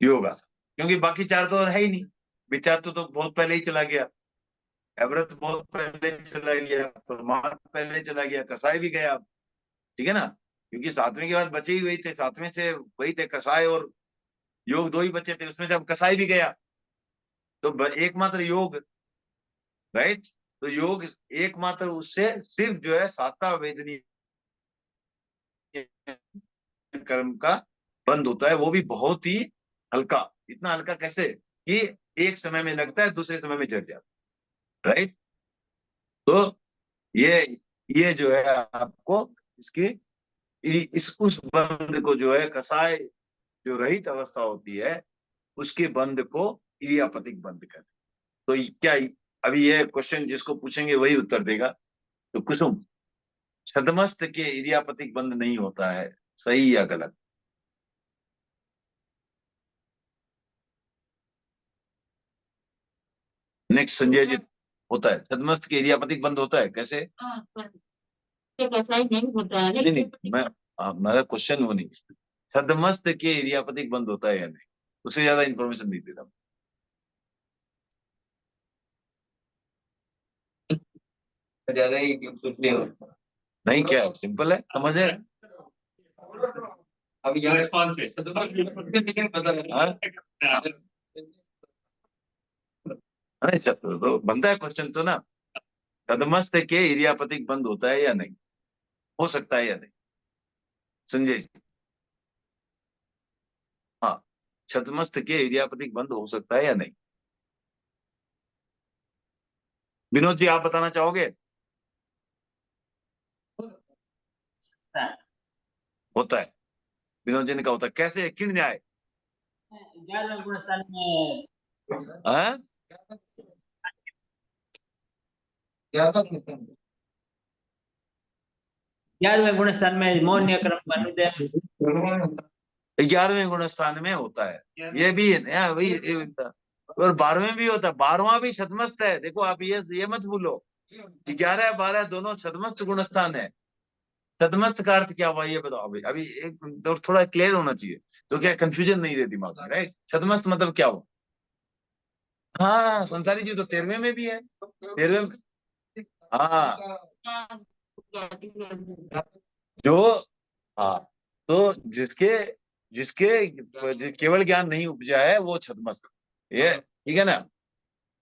योग आश्रम, क्योंकि बाकी 4 तो है ही नहीं। विचार तो बहुत पहले ही चला गया, एवरत बहुत पहले चला गया, प्रमाण पहले चला गया, कसाई भी गया, ठीक है ना। क्योंकि 7वें के बाद बचे ही वही थे, 7वें से वही थे, कसाई और योग 2 ही बचे थे, उसमें से अब कसाई भी गया, तो एकमात्र योग, राइट। तो योग एकमात्र, उससे सिर्फ जो है साता वेदनीय कर्म का बंद होता है, वो भी बहुत ही हल्का। इतना हल्का कैसे कि एक समय में लगता है, दूसरे समय में जड़ जाता है, राइट। तो ये ये जो है आपको इसकी, इस उस बंद को जो है कसाय जो रहित अवस्था होती है, उसके बंद को इरियापतिक बंद कहते हैं। तो क्या, अभी ये क्वेश्चन जिसको पूछेंगे वही उत्तर देगा। तो कुसुम, छदमस्त के इरियापतिक बंद नहीं होता है, सही या गलत? नेक्स्ट संजय जी, होता है छदमस्त के एरियापतिक बंद होता है कैसे? ऐसा ही नहीं होता है नहीं नहीं, मेरा क्वेश्चन वो नहीं, छदमस्त के एरियापतिक बंद होता है या नहीं, उससे ज्यादा इंफॉर्मेशन नहीं देता। ज्यादा ही सोच लिया। नहीं, क्या सिंपल है, समझ है। अब यहाँ रिस्पॉन्स है पता है। अरे तो बनता है क्वेश्चन तो ना, छदमस्त के एरियापतिक बंद होता है या नहीं, हो सकता है या नहीं, संजय जी। हाँ, छदमस्त के एरियापतिक बंद हो सकता है या नहीं, विनोद जी आप बताना चाहोगे? होता है, विनोद जी ने कहा होता है, कैसे, किन न्याय? 11वें गुणस्थान में हाँ? ज्यादा 11वें गुणस्थान में मौन्य क्रम अनुदय 11वें गुण स्थान में होता है, ये भी है ना वही और 12वें भी होता है, 12वां भी छदमस्त है। देखो आप ये मत भूलो, 11 12 दोनों छदमस्त गुण स्थान है। छदमस्त का अर्थ क्या हुआ ये बताओ अभी, एक तो थोड़ा क्लियर होना चाहिए, तो क्या कंफ्यूजन नहीं रहे दिमाग में, राइट? छदमस्त मतलब क्या हुआ? हाँ, संसारी जी तो 13वें में भी है, 13वें में। हाँ, जो, हाँ, तो जिसके जिसके केवल ज्ञान नहीं उपजा है वो छदमस्त, ये ठीक है ना।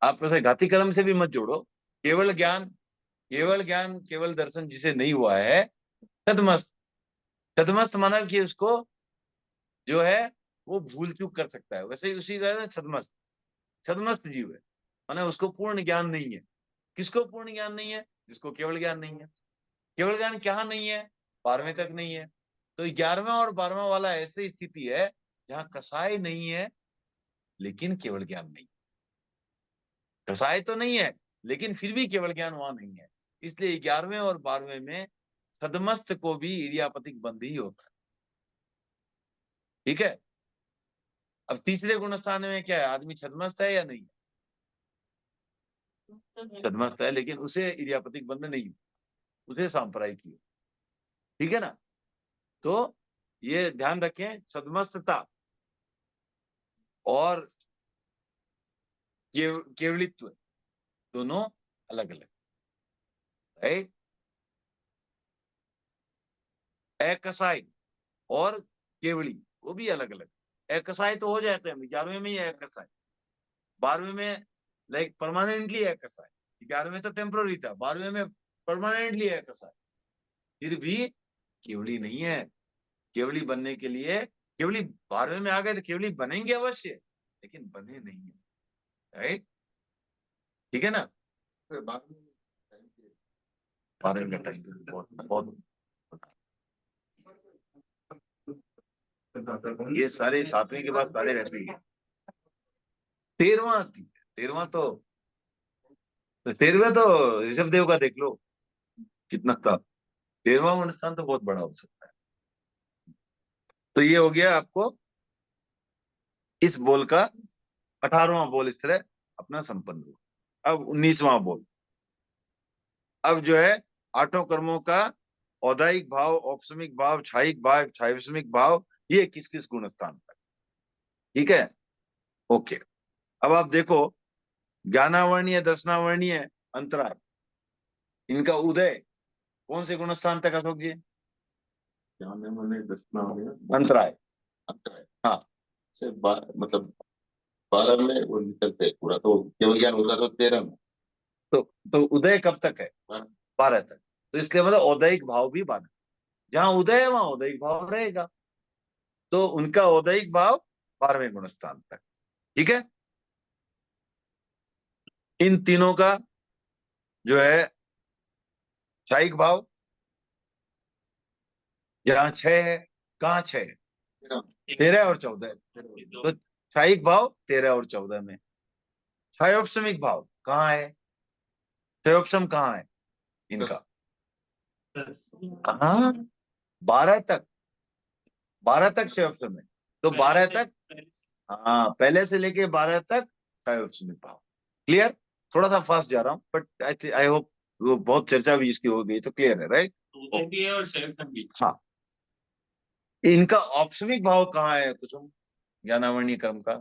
आप वैसे घाती कर्म से भी मत जोड़ो, केवल ज्ञान केवल दर्शन जिसे नहीं हुआ है छदमस्त। छदमस्त माना कि उसको जो है वो भूल चूक कर सकता है, वैसे ही उसी का छदमस्त, छदमस्त जीव है, माना उसको पूर्ण ज्ञान नहीं है। किसको पूर्ण ज्ञान नहीं है? जिसको केवल ज्ञान नहीं है। केवल ज्ञान क्या नहीं है? 12वें तक नहीं है। तो 11वां और 12वां वाला ऐसी स्थिति है जहां कसाय नहीं है लेकिन केवल ज्ञान नहीं, कसाय तो नहीं है लेकिन फिर भी केवल ज्ञान वहां नहीं है, इसलिए 11वें और 12वें में छदमस्त को भी इरियापतिक बंद ही होता है। ठीक है, अब तीसरे गुण स्थान में क्या है, आदमी छदमस्त है या नहीं? छदमस्त है लेकिन उसे इरियापतिक बंद नहीं, उसे सांप्रदायिक की। ठीक है ना, तो ये ध्यान रखें, छदमस्तता और केवलित्व दोनों अलग अलग, राइट? एकसाई और केवली वो भी अलग अलग। एकसाई तो हो जाते हैं 11वें में ही एकसाई, 12वें में लाइक परमानेंटली एकसाई, 11वें में तो टेम्पोररी था, 12वें में परमानेंटली एकसाई। फिर भी केवली नहीं है, केवली बनने के लिए, केवली 12वें में आ गए तो केवली बनेंगे अवश्य, लेकिन बने नहीं है, राइट? ठीक है ना, फिर बाद में 12वें का टाइम बहुत बहुत, ये सारे 7वें के बाद सारे रहते हैं। 13वां तो 13वें तो ऋषभ देव का देख लो कितना था, 13वां गुण स्थान तो बहुत बड़ा हो सकता है। तो ये हो गया आपको इस बोल का 18वां बोल इस तरह अपना संपन्न हुआ। अब 19वां बोल, अब जो है 8 कर्मों का औदायिक भाव, औपसमिक भाव, छायिक भाव, छायवसमिक भाव, ये किस किस गुण स्थान पर। ठीक है, ओके। अब आप देखो, ज्ञानावर्णीय दर्शनावर्णीय अंतराय, इनका उदय कौन से गुण स्थान तक अशोक जी? ज्ञान में मैंने दसना हो गया अंतराय, अंतर हाँ, से मतलब 12 में वो निकलते हैं पूरा, तो केवल ज्ञान होता तो 13 में। तो उदय कब तक है? 12 तक। तो इसलिए मतलब औदयिक भाव भी 12, जहां उदय है वहां औदयिक भाव रहेगा, तो उनका औदयिक भाव 12वें गुण स्थान तक। ठीक है, इन तीनों का जो है छायिक भाव जहां 6 है, कहाँ 6 है? 13 और 14। तो छायिक भाव 13 और 14 में। छायोपशमिक भाव कहाँ है? छयोपशम कहाँ है इनका? कहाँ? 12 तक, 12 तक छयोपशम है, तो 12 तक, हाँ, पहले से लेके 12 तक छयोपशमिक भाव। क्लियर? थोड़ा सा फास्ट जा रहा हूँ, बट आई होप वो बहुत चर्चा भी इसकी हो गई तो क्लियर है, राइट? उदय भी है और शैलखंड भी। हाँ, इनका औपसमिक भाव कहाँ है कुसुम? ज्ञानावर्णीय क्रम का,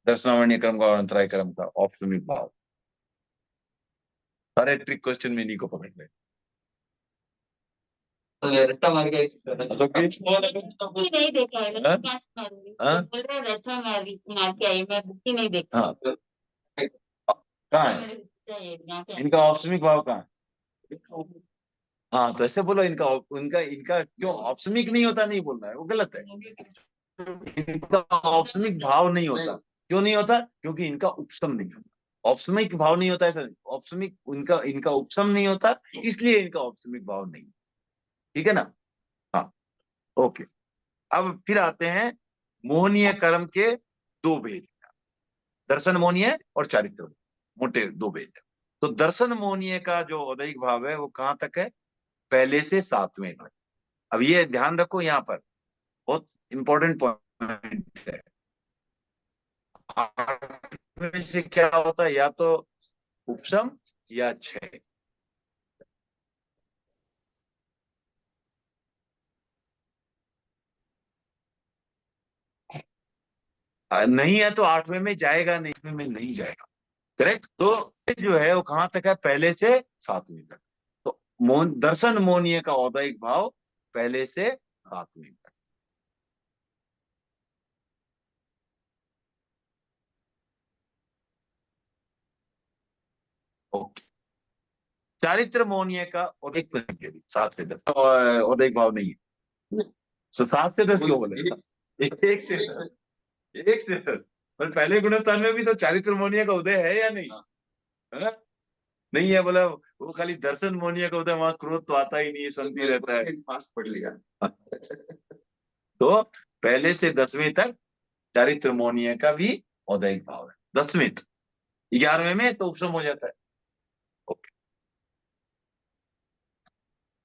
दर्शनावर्णीय क्रम का और अंतराय क्रम का औपसमिक भाव। सारे ट्रिक क्वेश्चन में इन्हीं को पकड़ ले। तो रट्टा मार के तो बुक ही नहीं देखा है, हाँ? कैश मारूंगी हाँ? बोल रहे हैं रट्टा मार के आई, मैं बुक ही नहीं देखा। हाँ, कहाँ है यहाँ पे इनका औपसमिक भाव? कहाँ है? हाँ, तो ऐसे बोलो, इनका इनका इनका क्यों औपसमिक नहीं होता? नहीं बोलना है, वो गलत है। इनका औपसमिक भाव नहीं होता। क्यों नहीं होता? क्योंकि इनका उपसम नहीं होता। औपसमिक भाव नहीं होता, ऐसा नहीं। औपसमिक इनका इनका उपसम नहीं होता, इसलिए इनका औपसमिक भाव नहीं। ठीक है ना? हाँ, ओके। अब फिर आते हैं मोहनीय कर्म के दो भेद, दर्शन मोहनीय और चारित्र, मोटे दो भेद। तो दर्शन मोहनीय का जो औदैहिक भाव है वो कहाँ तक है? पहले से सातवें तक। अब ये ध्यान रखो, यहाँ पर बहुत इंपॉर्टेंट पॉइंट है। आठवें से क्या होता है? या तो उपशम या क्षय। नहीं है तो आठवें में जाएगा, नहीं, आठवें में नहीं जाएगा। करेक्ट? तो जो है वो कहां तक है? पहले से सातवीं तक। तो दर्शन मोहनीय का औदैहिक भाव पहले से सातवीं तक। ओके। चारित्र मोहनीय का औदैहिक मिनट 7 से 10 औदैहिक भाव नहीं है। तो 7 से 10 क्यों बोले? एक से 10, एक से 10। पर पहले गुणस्थान में भी तो चारित्र मोहनीय का उदय है या नहीं? है? नहीं है, बोला वो खाली दर्शन मोहनीय का उदय, वहां क्रोध तो आता ही नहीं है, शांति रहता है। फास्ट पढ़ लिया। तो पहले से 10वें तक चारित्र मोहनीय का भी औदैहिक भाव है। 10वें तक, 11वें में तो उपशम हो जाता है। ओके,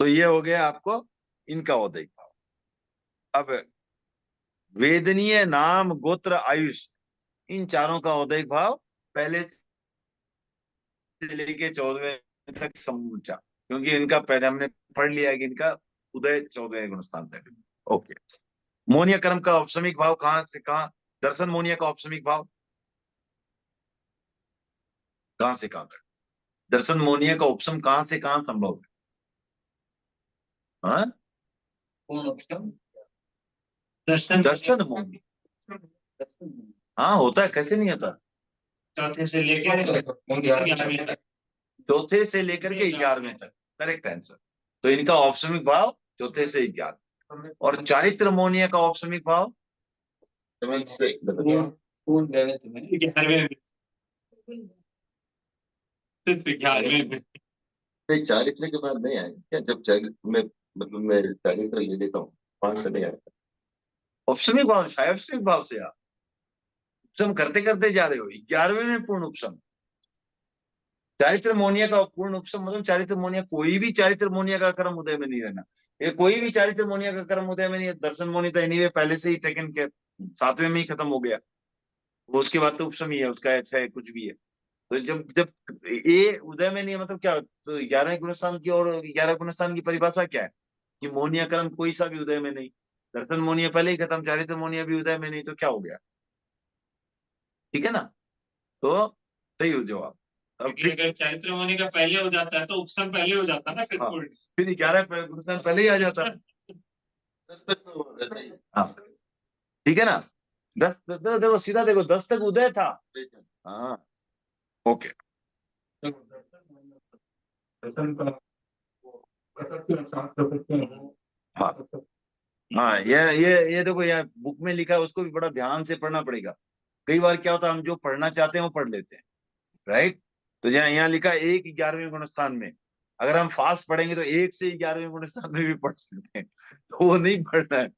तो ये हो गया आपको इनका औदैहिक भाव। अब वेदनीय नाम गोत्र आयुष, इन चारों का औदैहिक भाव पहले से लेके 14वें तक समूचा, क्योंकि इनका पहले हमने पढ़ लिया कि इनका उदय 14वें गुणस्थान तक। ओके। मोहनीय कर्म का औपसमिक भाव कहां से कहां? दर्शन मोहनीय का औपसमिक भाव कहां से कहां तक? दर्शन मोहनीय का उपसम कहां से कहां संभव है? हाँ? कौन ऑप्शन? दर्शन दर्शन मोहनीय, हाँ होता है, कैसे नहीं होता? चौथे से लेकर 11वें तक। चौथे से लेकर के 11वें तक, करेक्ट आंसर। तो इनका औपसमिक भाव चौथे से 11। और चारित्र मोहनीय का औपसमिक भाव सेवन से कौन 11th में? 11वें में, सिर्फ 11वें में। नहीं, चारित्र के बाद नहीं आएगा क्या? जब चारित्र में मतलब मैं चारित्र ले लेता हूँ, 5 से नहीं आएगा। औपसमिक भाव, औपसमिक भाव से आप उपसम करते करते जा रहे हो। 11वें में पूर्ण उपसम। चारित्र मोहनीय का पूर्ण उपसम मतलब चारित्र मोहनीय, कोई भी चारित्र मोहनीय का कर्म उदय में नहीं रहना। ये कोई भी चारित्र मोहनीय का कर्म उदय में नहीं है। दर्शन मोहनी तो एनीवे पहले से ही टेकन केयर, 7वें में ही खत्म हो गया। वो उसके बाद तो उपसम ही है, उसका अच्छा है कुछ भी है। तो जब जब ये उदय में नहीं है मतलब क्या? तो 11वें गुणस्थान की, और 11 गुणस्थान की परिभाषा क्या है? कि मोहनीय कर्म कोई सा भी उदय में नहीं। दर्शन मोहनीय पहले ही खत्म, चारित्र मोहनीय भी उदय में नहीं, तो क्या हो गया? ठीक है ना? तो सही हो जवाब। अब अगर चारित्र होने का पहले हो जाता है तो उपसम पहले हो जाता है ना, फिर हाँ। पूर्ण। फिर 11 गुणस्थान पहले ही आ जाता है। 10 तक तो रहता ही हाँ, ठीक है ना? 10 देखो सीधा, देखो 10 तक उदय था। है। हाँ, ओके। दर्शन का हाँ हाँ, ये देखो, यहाँ बुक में लिखा है, उसको भी बड़ा ध्यान से पढ़ना पड़ेगा। कई बार क्या होता है, हम जो पढ़ना चाहते हैं वो पढ़ लेते हैं, राइट? तो यहाँ लिखा है 1 11वें गुणस्थान में। अगर हम फास्ट पढ़ेंगे तो 1 से 11वें गुणस्थान में भी पढ़ सकते हैं, तो वो नहीं पढ़ना है,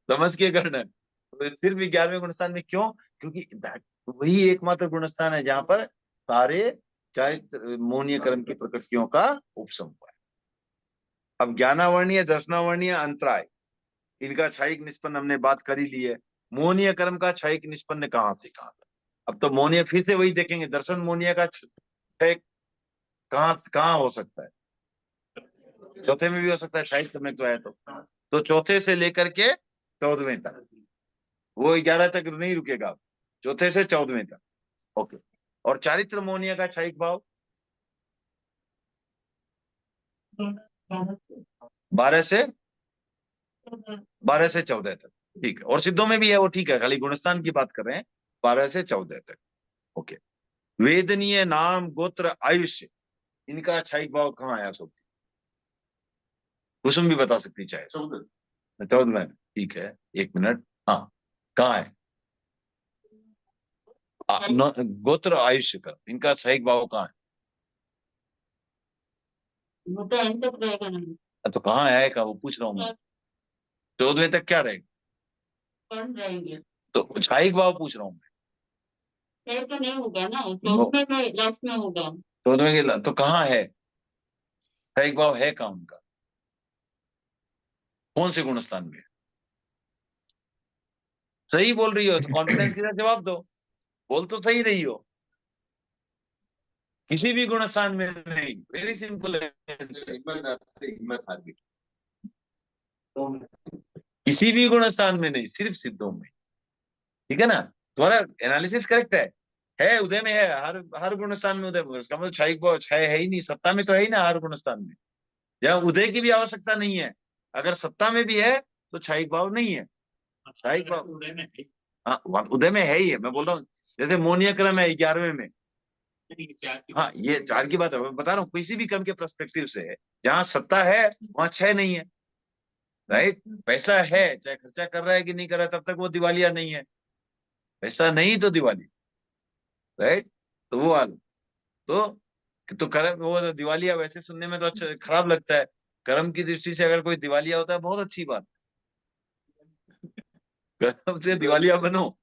समझ के करना है। तो सिर्फ 11वें गुणस्थान में क्यों? क्योंकि वही एकमात्र गुणस्थान है जहां पर सारे चारित्र मोहनीय कर्म की प्रकृतियों का उपसम हुआ है। अब ज्ञानावर्णीय, दर्शनावर्णीय, अंतराय, इनका क्षयिक निष्पन्न हमने बात कर ही ली है। मोहनीय कर्म का क्षयिक निष्पन्न कहां से कहां तक? अब तो मोहनीय फिर से वही देखेंगे, दर्शन मोहनीय का छह कहाँ कहाँ हो सकता है? चौथे में भी हो सकता है, साहित्य में तो है। तो चौथे से लेकर के 14वें तक, वो 11 तक नहीं रुकेगा, चौथे से 14वें तक। ओके। और चारित्र मोहनीय का क्षयिक भाव 12 से 14 तक, ठीक है। और सिद्धों में भी है वो, ठीक है, खाली गुणस्थान की बात कर रहे हैं, 12 से 14 तक। ओके। वेदनीय नाम गोत्र आयुष्य, इनका क्षयिक भाव कहाँ है? सोचती कुसुम भी बता सकती चाहे। 14 में, ठीक है, 1 मिनट। हाँ, कहाँ है? गोत्र आयुष्य का इनका क्षयिक भाव कहाँ है? वो तो एंड तक रहेगा ना, तो कहाँ है का वो पूछ रहा हूँ मैं। 14वें तक क्या रहेगा? कौन रहेंगे? तो क्षयिक भाव पूछ रहा हूँ मैं। सही तो नहीं होगा ना, 14वें में लास्ट में होगा। 14वें के तो कहाँ है क्षयिक भाव? है कहाँ उनका? कौन से गुणस्थान में? सही बोल रही हो तो कॉन्फिडेंस के साथ जवाब दो, बोल तो सही रही हो। किसी भी गुणस्थान में नहीं, वेरी सिंपल है। हिम्मत हार गई। किसी भी गुणस्थान में नहीं, सिर्फ सिद्धों में, ठीक है ना? तुम्हारा एनालिसिस करेक्ट है उदय में है, हर गुणस्थान में उदय। इसका मतलब क्षयिक भाव क्षय है ही नहीं, सत्ता में तो है ही ना हर गुणस्थान में, जहाँ उदय की भी आवश्यकता नहीं है। अगर सत्ता में भी है तो क्षयिक भाव नहीं है। क्षयिक भाव उदय में है। हाँ, उदय में है ही है, मैं बोल रहा हूँ। जैसे मोहनीय क्रम है 11वें में, हाँ ये 4 की बात है, मैं बता रहा हूँ किसी भी क्रम के पर्सपेक्टिव से है। जहाँ सत्ता है वहां क्षय नहीं है, राइट? पैसा है, चाहे खर्चा कर रहा है कि नहीं कर रहा है, तब तक वो दिवालिया नहीं है। पैसा नहीं तो दिवाली, राइट? तो वो हाल। तो कर्म, वो तो दिवालिया वैसे सुनने में तो अच्छा खराब लगता है, कर्म की दृष्टि से अगर कोई दिवालिया होता है बहुत अच्छी बात। कर्म से दिवालिया बनो,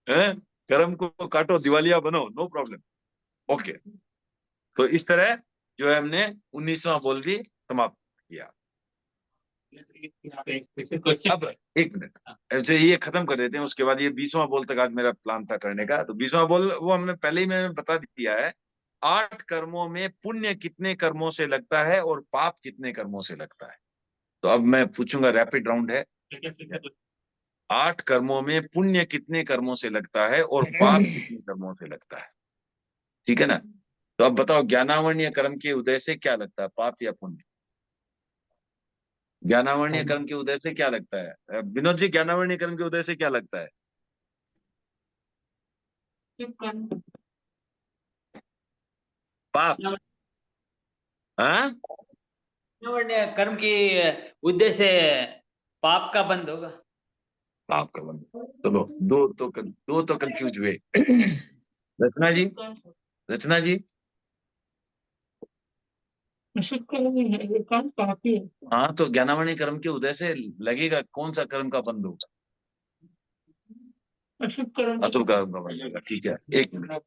है? कर्म को काटो, दिवालिया बनो, नो प्रॉब्लम। ओके। तो इस तरह जो है हमने 19वां बोल भी समाप्त किया। अब 1 मिनट, अच्छा ये खत्म कर देते हैं, उसके बाद ये 20वां बोल तक आज मेरा प्लान था करने का। तो 20वां बोल वो हमने पहले ही मैंने बता दिया है। 8 कर्मों में पुण्य कितने कर्मों से लगता है और पाप कितने कर्मों से लगता है? तो अब मैं पूछूंगा, रैपिड राउंड है। 8 कर्मों में पुण्य कितने कर्मों से लगता है और पाप कितने कर्मों से लगता है? ठीक है ना? तो अब बताओ, ज्ञानावरणीय कर्म के उदय से क्या लगता है, पाप या पुण्य? ज्ञानावरणीय कर्म के उदय से क्या लगता है विनोद जी? ज्ञानावरणीय कर्म के उदय से क्या लगता है? पाप। हाँ, कर्म की उद्देश्य पाप का बंद होगा। पाप का बंद। चलो, दो तो कंफ्यूज हुए। रचना जी, रचना जी। हाँ, तो ज्ञानावरणीय कर्म के उदय से लगेगा कौन सा कर्म का बंद होगा? अशुभ कर्म का बंद होगा, ठीक है। 1 मिनट,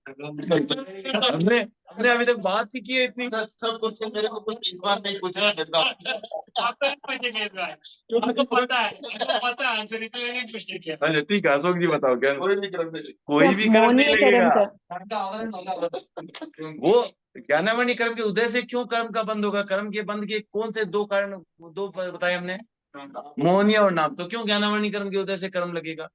हमने अभी तक बात ही की है इतनी। सब कुछ मेरे को कुछ इस बार नहीं पूछना पड़ता। अच्छा ठीक है, अशोक जी बताओ क्या? कोई भी कर्म नहीं। कोई भी कर्म नहीं मोहनीय कर्म लगेगा। का वो ज्ञानावरणीय कर्म के उदय से क्यों कर्म का बंद होगा? कर्म के बंद के कौन से 2 कारण, 2 बताए हमने, मोहनीय और नाम। तो क्यों ज्ञानावरणीय कर्म के उदय से कर्म लगेगा?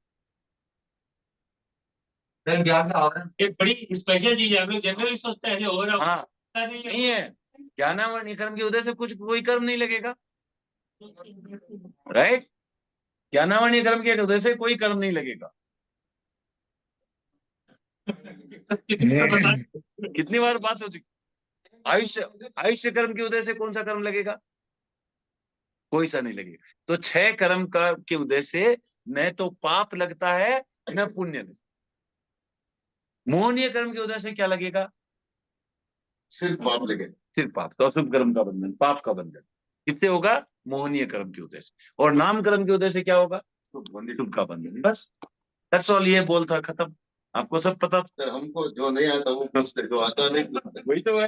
एक बड़ी स्पेशल चीज है, हम लोग जनरली सोचते हैं जो हो रहा हाँ, नहीं नहीं है। ज्ञानावरणीय कर्म के उदय से कुछ कोई कर्म नहीं लगेगा, राइट? ज्ञानावरणीय कर्म के उदय से कोई कर्म नहीं लगेगा। कितनी बार बात हो चुकी। आयुष्य कर्म के उदय से कौन सा कर्म लगेगा? कोई सा नहीं लगेगा। तो 6 कर्म का के उदय से न तो पाप लगता है न पुण्य लगता। मोहनीय कर्म के उदय से क्या लगेगा? सिर्फ पाप लगे। सिर्फ पाप। तो अशुभ कर्म का बंधन, पाप का बंधन किससे होगा? मोहनीय कर्म के उदय से। और नाम कर्म के उदय से क्या होगा? शुभ का बंधन। बस, दैट्स ऑल। ये बोल था, खत्म। आपको सब पता था। सर हमको जो नहीं आता वो पूछते, जो आता नहीं पूछते। वही तो है।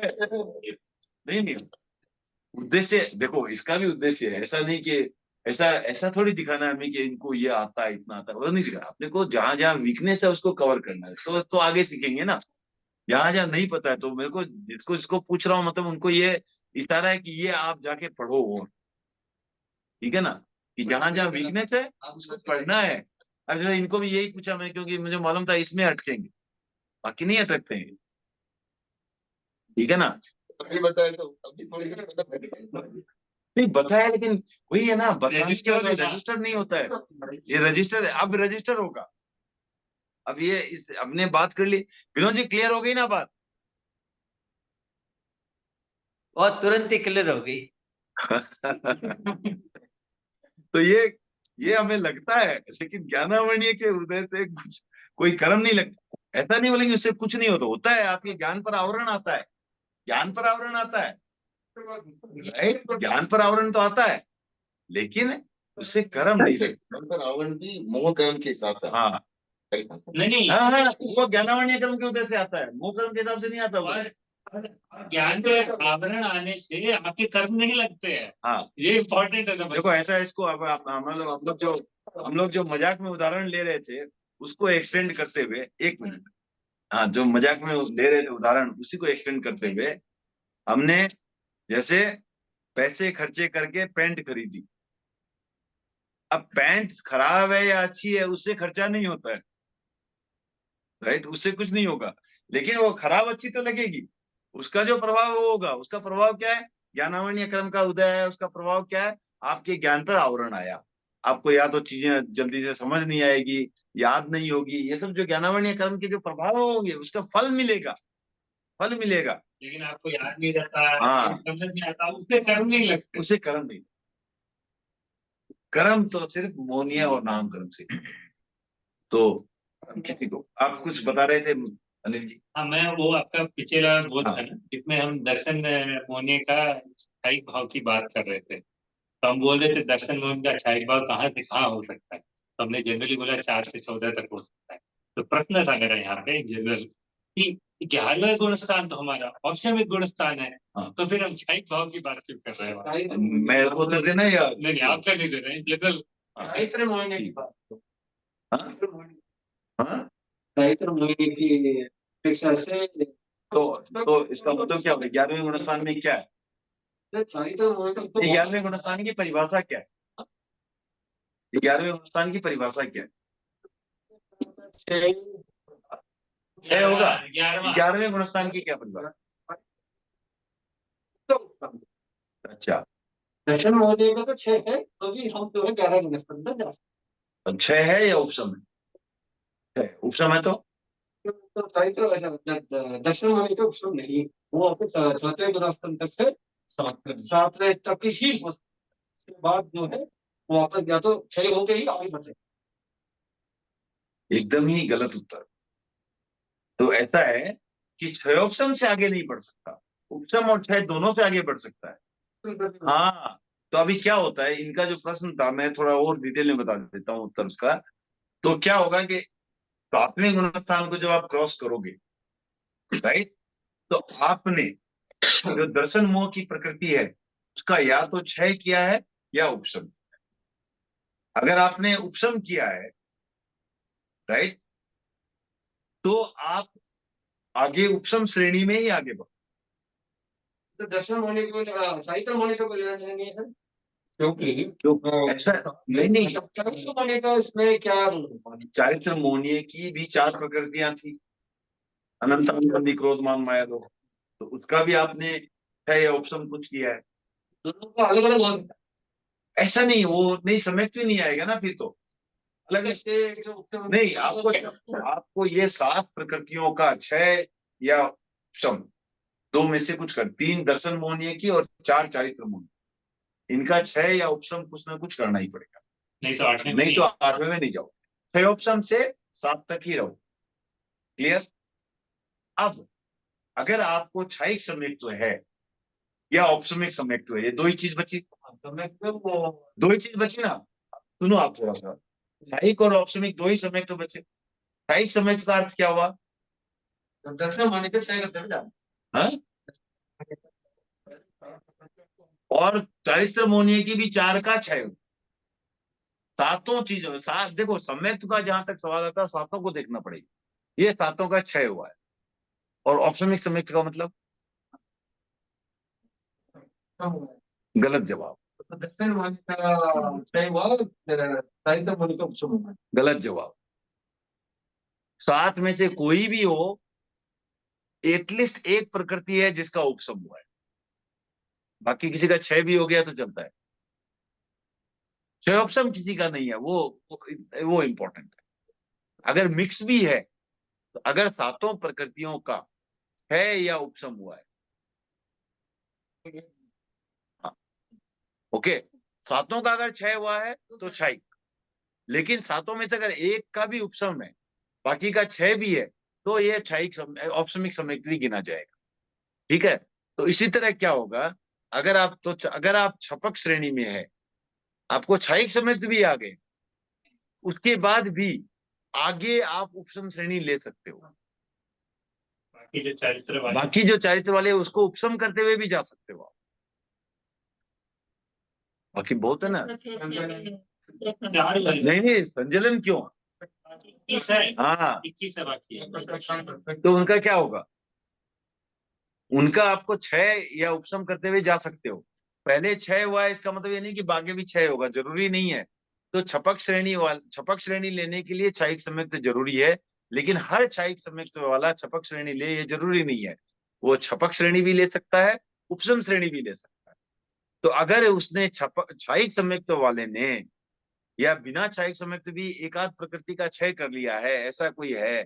नहीं, उद्देश्य देखो, इसका भी उद्देश्य है, ऐसा नहीं कि ऐसा ऐसा थोड़ी दिखाना है हमें कि इनको ये आता है, इतना आता है, वो नहीं दिखाना। अपने को जहां जहां वीकनेस है उसको कवर करना है, तो आगे सीखेंगे ना। जहां जहां नहीं पता है तो मेरे को जिसको जिसको पूछ रहा हूँ, मतलब उनको ये इशारा है कि ये आप जाके पढ़ो वो, ठीक है ना, कि जहां जहां वीकनेस है उसको पढ़ना है। अब जैसे इनको भी यही पूछा मैं, क्योंकि मुझे मालूम था इसमें अटकेंगे, बाकी नहीं अटकते हैं, ठीक है ना। अभी बताया तो अभी थोड़ी देर मतलब नहीं बताया, लेकिन वही है ना, बताने के Register बाद होगा। रजिस्टर नहीं होता है। ये रजिस्टर, अब रजिस्टर होगा। अब ये इस हमने बात कर ली, विनोद जी क्लियर हो गई ना बात? और तुरंत ही क्लियर हो गई। तो ये हमें लगता है, लेकिन ज्ञानावरणीय के हृदय से कुछ कोई कर्म नहीं लगता। ऐसा नहीं बोलेंगे उससे कुछ नहीं होता, होता है, आपके ज्ञान पर आवरण आता है, ज्ञान पर आवरण आता है, राइट, ज्ञान पर आवरण तो आता है, लेकिन उससे कर्म नहीं लगता। पर रावण भी मोह कर्म के हिसाब से हाँ नहीं हाँ, वो ज्ञानावरणीय कर्म के उदय से आता है, मोह कर्म के हिसाब से नहीं आता वो। ज्ञान के आवरण आने से आपके कर्म नहीं लगते हैं, हाँ ये इम्पोर्टेंट है। देखो ऐसा है, इसको अब हम लोग जो मजाक में उदाहरण ले रहे थे उसको एक्सटेंड करते हुए, एक मिनट, हाँ, जो मजाक में ले रहे थे उदाहरण उसी को एक्सटेंड करते हुए हमने, जैसे पैसे खर्चे करके पैंट खरीदी। अब पैंट खराब है या अच्छी है उससे खर्चा नहीं होता है, राइट, उससे कुछ नहीं होगा, लेकिन वो खराब अच्छी तो लगेगी, उसका जो प्रभाव वो होगा, उसका प्रभाव क्या है, ज्ञानावरणीय कर्म का उदय है, उसका प्रभाव क्या है, आपके ज्ञान पर आवरण आया। आपको या तो चीजें जल्दी से समझ नहीं आएगी, याद नहीं होगी, ये सब जो ज्ञानावरणीय कर्म के जो प्रभाव होंगे उसका फल मिलेगा, फल मिलेगा। लेकिन आपको याद नहीं रहता, हाँ। समझ नहीं आता, उससे कर्म नहीं लगते। उसे कर्म नहीं, कर्म तो सिर्फ मौनीय और नाम कर्म से। तो किसी को आप कुछ बता रहे थे अनिल जी? हाँ, मैं वो आपका पिछला वो हाँ। था ना, जिसमें हम दर्शन होने का स्थायी भाव की बात कर रहे थे, तो हम बोल रहे थे दर्शन होने का स्थायी भाव कहाँ से कहाँ हो सकता है, तो हमने जनरली बोला 4 से 14 तक हो सकता है। तो प्रश्न था मेरा यहाँ पे जनरल कि 11वां गुण स्थान तो हमारा ऑप्शन में गुण स्थान है, हाँ। तो फिर हम स्थायी भाव की बात क्यों कर रहे हैं? मैं को उत्तर देना या नहीं, आपका नहीं दे रहे हैं, जनरल चैत्र महीने की बात। हाँ? हाँ? चैत्र महीने की अपेक्षा से तो इसका मतलब क्या होगा, 11वें गुण स्थान में क्या है? चैत्र महीने तो 11वें गुण स्थान की परिभाषा क्या है? 11वें गुण स्थान की परिभाषा क्या है? क्या होगा 11वें गुण स्थान की क्या परिभाषा? अच्छा, दर्शन महोदय का तो 6 है, तो भी हम जो है 11 गुण स्थान तक जा सकते तो 6 है या उपसम है? उपसम है तो हैं। तो चैत्र दर्शन महोदय का ऑप्शन नहीं, वो आपको चौथे गुण स्थान तक से 7वें तक ही हो सकता है। उसके बाद जो है वो वापस या तो 6 होके ही आगे बढ़ सकते एकदम ही गलत उत्तर। तो ऐसा है कि 6 उपसम से आगे नहीं बढ़ सकता, उपसम और 6 दोनों से आगे बढ़ सकता है। हैं। हाँ, तो अभी क्या होता है, इनका जो प्रश्न था मैं थोड़ा और डिटेल में बता देता हूँ उत्तर उसका। तो क्या होगा कि 7वें गुण स्थान को जब आप क्रॉस करोगे, राइट, तो आपने जो दर्शन मोह की प्रकृति है उसका या तो क्षय किया है या उपशम। अगर आपने उपशम किया है, राइट, तो आप आगे उपशम श्रेणी में ही आगे बढ़ो। तो दर्शन होने को चैत्र होने से कोई लेना देना नहीं है सर, क्योंकि क्यों ऐसा? नहीं, चैत्र होने का इसमें क्या चारित्र मोहनीय की भी 4 प्रकृतियां थी, अनंत बंदी क्रोध मान माया लोग, तो उसका भी आपने क्षय या उपशम कुछ किया है। दोनों को अलग अलग हो सकता ऐसा नहीं, वो नहीं, समझ तो नहीं आएगा ना फिर तो अलग है। नहीं। आपको ये 7 प्रकृतियों का क्षय या उपशम, 2 में से कुछ कर, 3 दर्शन मोहनीय की और 4 चारित्र मोहनीय, इनका क्षय या उपशम कुछ ना कुछ करना ही पड़ेगा, नहीं तो 8वें में नहीं तो 8वें में नहीं जाओ। क्षय उपशम से 7 तक ही रहो, क्लियर। अब अगर आपको क्षयिक सम्यक्त्व है या औपसमिक सम्यक्त्व है, ये 2 ही चीज बची, 2 ही चीज बची ना। सुनो आप थोड़ा सा, क्षयिक और औपसमिक 2 ही सम्यक्त्व बचे। क्षयिक सम्यक्त्व का अर्थ क्या हुआ? दर्शन होने के 6 करते हैं। हाँ? और चारित्र मोहनीय की भी 4 का क्षय, सातों चीजों सात देखो, सम्यक्त का जहां तक सवाल आता है सातों को देखना पड़ेगा। ये सातों का क्षय हुआ है। और ऑप्शमिक सम्यक्त का मतलब गलत जवाब। तो दक्षिण वाणी का क्षय हुआ, साहित्य वाणी का उपशम हुआ। गलत जवाब। सात में से कोई भी हो, एटलीस्ट एक प्रकृति है जिसका उपशम हुआ है। बाकी किसी का क्षय भी हो गया तो चलता है, क्षय उपशम किसी का नहीं है, वो इंपॉर्टेंट है। अगर मिक्स भी है तो अगर सातों प्रकृतियों का क्षय या उपशम हुआ है, हाँ, ओके, सातों का अगर क्षय हुआ है तो क्षयिक, लेकिन सातों में से अगर एक का भी उपशम है, बाकी का क्षय भी है, तो ये क्षयिक ऑप्शमिक सम्यक्ति गिना जाएगा। ठीक है, तो इसी तरह क्या होगा, अगर आप छपक श्रेणी में है, आपको क्षयिक सम्यक्ति भी आ गए, उसके बाद भी आगे आप उपशम श्रेणी ले सकते हो। बाकी जो चरित्र वाले, बाकी जो चारित्र वाले हैं, उसको उपशम करते हुए भी जा सकते हो आप। बाकी बहुत है ना। चार नहीं, संजलन क्यों? 21 है, हाँ, 21 है बाकी। तो उनका क्या होगा? उनका आपको क्षय या उपशम करते हुए जा सकते हो। पहले क्षय हुआ है, इसका मतलब ये नहीं कि बाकी भी क्षय होगा, जरूरी नहीं है। तो छपक श्रेणी लेने के लिए क्षयिक सम्यक्त जरूरी है, लेकिन हर क्षयिक सम्यक्त वाला छपक श्रेणी ले ये जरूरी नहीं है। वो छपक श्रेणी भी ले सकता है, उपशम श्रेणी भी ले सकता है। तो अगर उसने क्षयिक सम्यक्त वाले ने या बिना क्षयिक सम्यक्त भी एकाध प्रकृति का क्षय कर लिया है, ऐसा कोई है,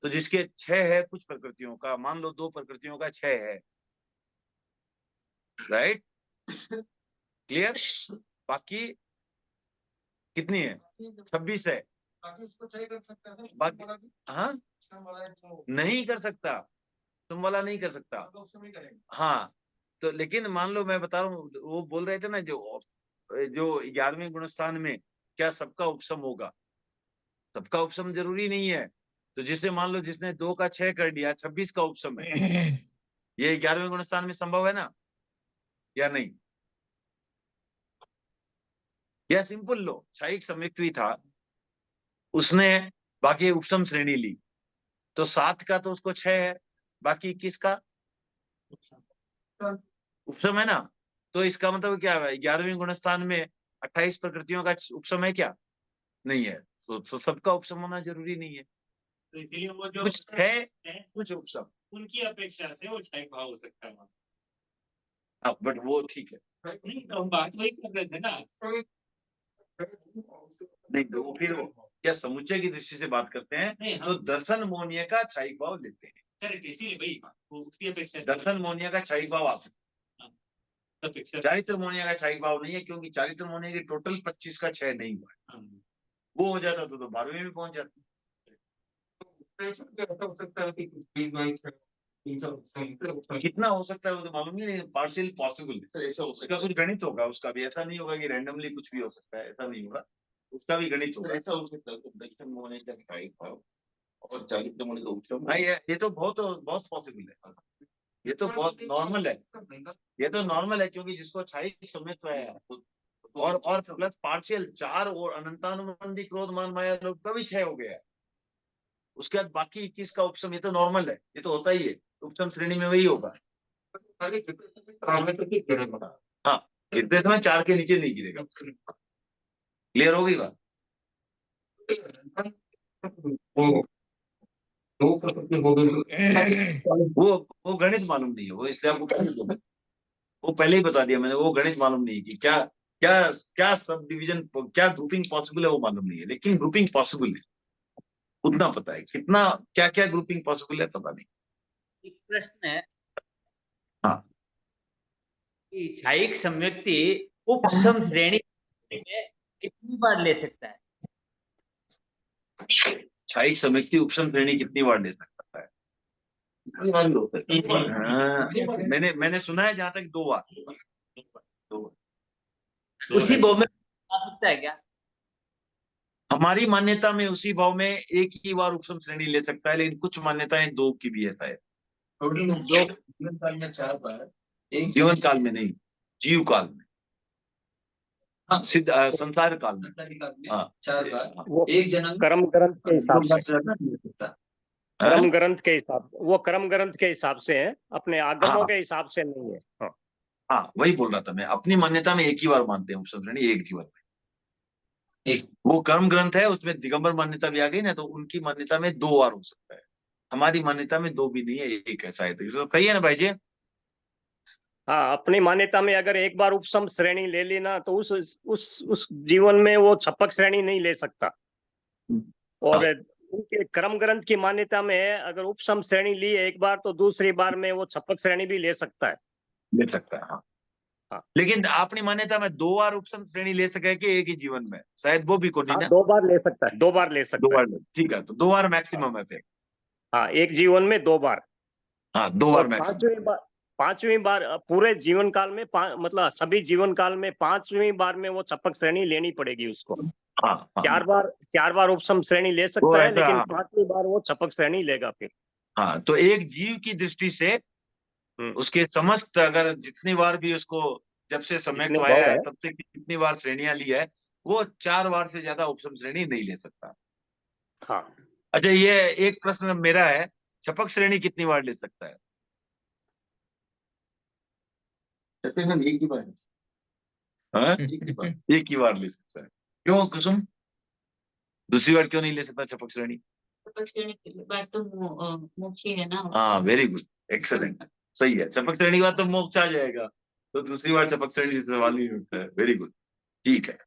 तो जिसके क्षय है कुछ प्रकृतियों का, मान लो 2 प्रकृतियों का क्षय है, राइट, क्लियर। बाकी कितनी है? 26 है। बाकी उसको क्षय कर सकता है। बाकी हाँ, नहीं कर सकता, तुम वाला नहीं कर सकता। हाँ, तो लेकिन मान लो मैं बता रहा हूँ, वो बोल रहे थे ना जो 11वें गुणस्थान में क्या सबका उपशम होगा, सबका उपशम जरूरी नहीं है। तो जिसे मान लो जिसने 2 का क्षय कर दिया, 26 का उपशम है, ये 11वें गुणस्थान में संभव है ना, या नहीं? या सिंपल लो, क्षयिक सम्यक्त्वी था, उसने बाकी उपशम श्रेणी ली, तो 7 का तो उसको क्षय है, बाकी 21 का उपशम है ना। तो इसका मतलब क्या है, 11वें गुणस्थान में 28 प्रकृतियों का उपशम है क्या? नहीं है। तो सबका उपशम होना जरूरी नहीं है, तो इसलिए वो जो कुछ है कुछ उपशम। उनकी अपेक्षा से वो क्षयिक भाव हो सकता है। हाँ, बट वो ठीक है। नहीं, तो हम बात वही कर रहे थे ना। नहीं तो वो फिर क्या समुच्चय की दृष्टि से बात करते हैं, नहीं, तो दर्शन मोहनीय का क्षयिक भाव लेते हैं। करेक्ट, इसीलिए भाई वो उसकी अपेक्षा से दर्शन मोहनीय का क्षयिक भाव आ सकता अपेक्षा। है, चारित्र मोहनीय का क्षयिक भाव नहीं है, क्योंकि चारित्र मोहनीय की टोटल 25 का क्षय नहीं हुआ है। हाँ, वो हो जाता तो 12वें में पहुंच जाता। हो सकता है कि 20-22 कितना हो सकता है वो तो मालूम नहीं, पार्शियल पॉसिबल है। सर ऐसा हो उसका सकता कुछ गणित होगा, उसका भी ऐसा नहीं होगा कि रैंडमली कुछ भी हो सकता है, ऐसा नहीं होगा, उसका भी गणित है, होगा। ऐसा हो सकता है कि दक्षिण मोहने का क्षयिक भाव और चारित्र मोहने का उपशम। हाँ, ये तो बहुत पॉसिबल है, ये तो बहुत नॉर्मल है, ये तो नॉर्मल है, क्योंकि जिसको क्षयिक सम्यक्त्व है और प्लस पार्शियल 4 और अनंतानुबंधी क्रोध मान माया लोग का भी क्षय हो गया है, उसके बाद बाकी 21 का उपशम, ये तो नॉर्मल है, ये तो होता ही है, उपशम श्रेणी में वही होगा। हाँ, गिरते समय 4 के नीचे नहीं गिरेगा। क्लियर हो गई बात? वो गणित मालूम नहीं है, वो इसलिए आपको वो पहले ही बता दिया मैंने, वो गणित मालूम नहीं है कि क्या क्या क्या सब डिवीजन, क्या ग्रुपिंग पॉसिबल है, वो मालूम नहीं है, लेकिन ग्रुपिंग पॉसिबल है उतना पता है। कितना क्या क्या ग्रुपिंग पॉसिबल है पता नहीं। एक प्रश्न है हाँ, कि क्षयिक सम्यक्ति उपशम श्रेणी में कितनी बार ले सकता है? क्षयिक सम्यक्ति उपशम श्रेणी कितनी बार ले सकता है? अनिवार्य होता है। हाँ, मैंने सुना है जहां तक 2 बार। उसी भाव में आ सकता है क्या? हमारी मान्यता में उसी भाव में एक ही बार उपशम श्रेणी ले सकता है, लेकिन कुछ मान्यताएं 2 की भी ऐसा है। जीवन काल में 4 बार, जीवन काल में नहीं, जीव काल में। संसार काल में। संसारी काल में हाँ 4 बार वो एक जन्म कर्म ग्रंथ के हिसाब से, हैं? कर्म ग्रंथ के हिसाब, वो कर्म ग्रंथ के हिसाब से है, अपने आगमों हाँ। के हिसाब से नहीं है। हाँ, हाँ वही बोल रहा था मैं, अपनी मान्यता में एक ही बार मानते हैं उपसम श्रेणी, एक जीवन में। एक वो कर्म ग्रंथ है, उसमें दिगंबर मान्यता भी आ गई ना, तो उनकी मान्यता में 2 बार हो सकता है, हमारी मान्यता में 2 भी नहीं है, एक है शायद। तो सही है ना भाई जी? हाँ, अपनी मान्यता में अगर एक बार उपसम श्रेणी ले ली ना, तो उस जीवन में वो छपक श्रेणी नहीं ले सकता। और उनके कर्म ग्रंथ की मान्यता में अगर उपसम श्रेणी ली एक बार, तो दूसरी बार में वो छपक श्रेणी भी ले सकता है। ले सकता है, हाँ। हाँ। लेकिन अपनी मान्यता में 2 बार उपसम श्रेणी ले सके कि एक ही जीवन में, शायद वो भी को नहीं हाँ, ना। 2 बार ले सकता है, 2 बार ले 2 सकता है। बार ठीक है, तो 2 बार मैक्सिमम है फिर। हाँ, एक जीवन में 2 बार। हाँ 2 और बार मैक्सिमम। पांचवी बार पूरे जीवन काल में मतलब सभी जीवन काल में 5वीं बार में वो छपक श्रेणी लेनी पड़ेगी उसको। हाँ, हाँ 4 बार उपसम श्रेणी ले वो सकता है, ऐसा, लेकिन हाँ। 5वीं बार वो छपक श्रेणी लेगा फिर। हाँ, तो एक जीव की दृष्टि से उसके समस्त, अगर जितनी बार भी उसको, जब से सम्यक जितने आया भाव है है। तब से कितनी बार श्रेणियां ली है, वो 4 बार से ज्यादा उपसम श्रेणी नहीं ले सकता। हाँ, अच्छा, ये एक प्रश्न मेरा है, छपक श्रेणी कितनी बार ले सकता है? हम एक ही बार, हाँ? एक ही बार। एक ही बार ले सकता है। क्यों कुसुम, दूसरी बार क्यों नहीं ले सकता छपक श्रेणी? छपक श्रेणी की बात तो मोक्ष ही है ना। हाँ वेरी गुड, एक्सेलेंट, सही है। छपक श्रेणी के बाद तो मोक्ष आ जाएगा, तो दूसरी बार छपक श्रेणी से सवाल नहीं उठता है। वेरी गुड, ठीक है।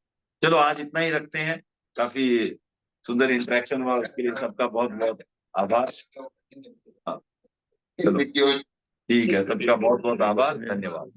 चलो आज इतना ही रखते हैं, काफी सुंदर इंटरेक्शन हुआ, उसके लिए सबका बहुत बहुत आभार। हाँ, चलो ठीक है, सबका बहुत बहुत आभार, धन्यवाद।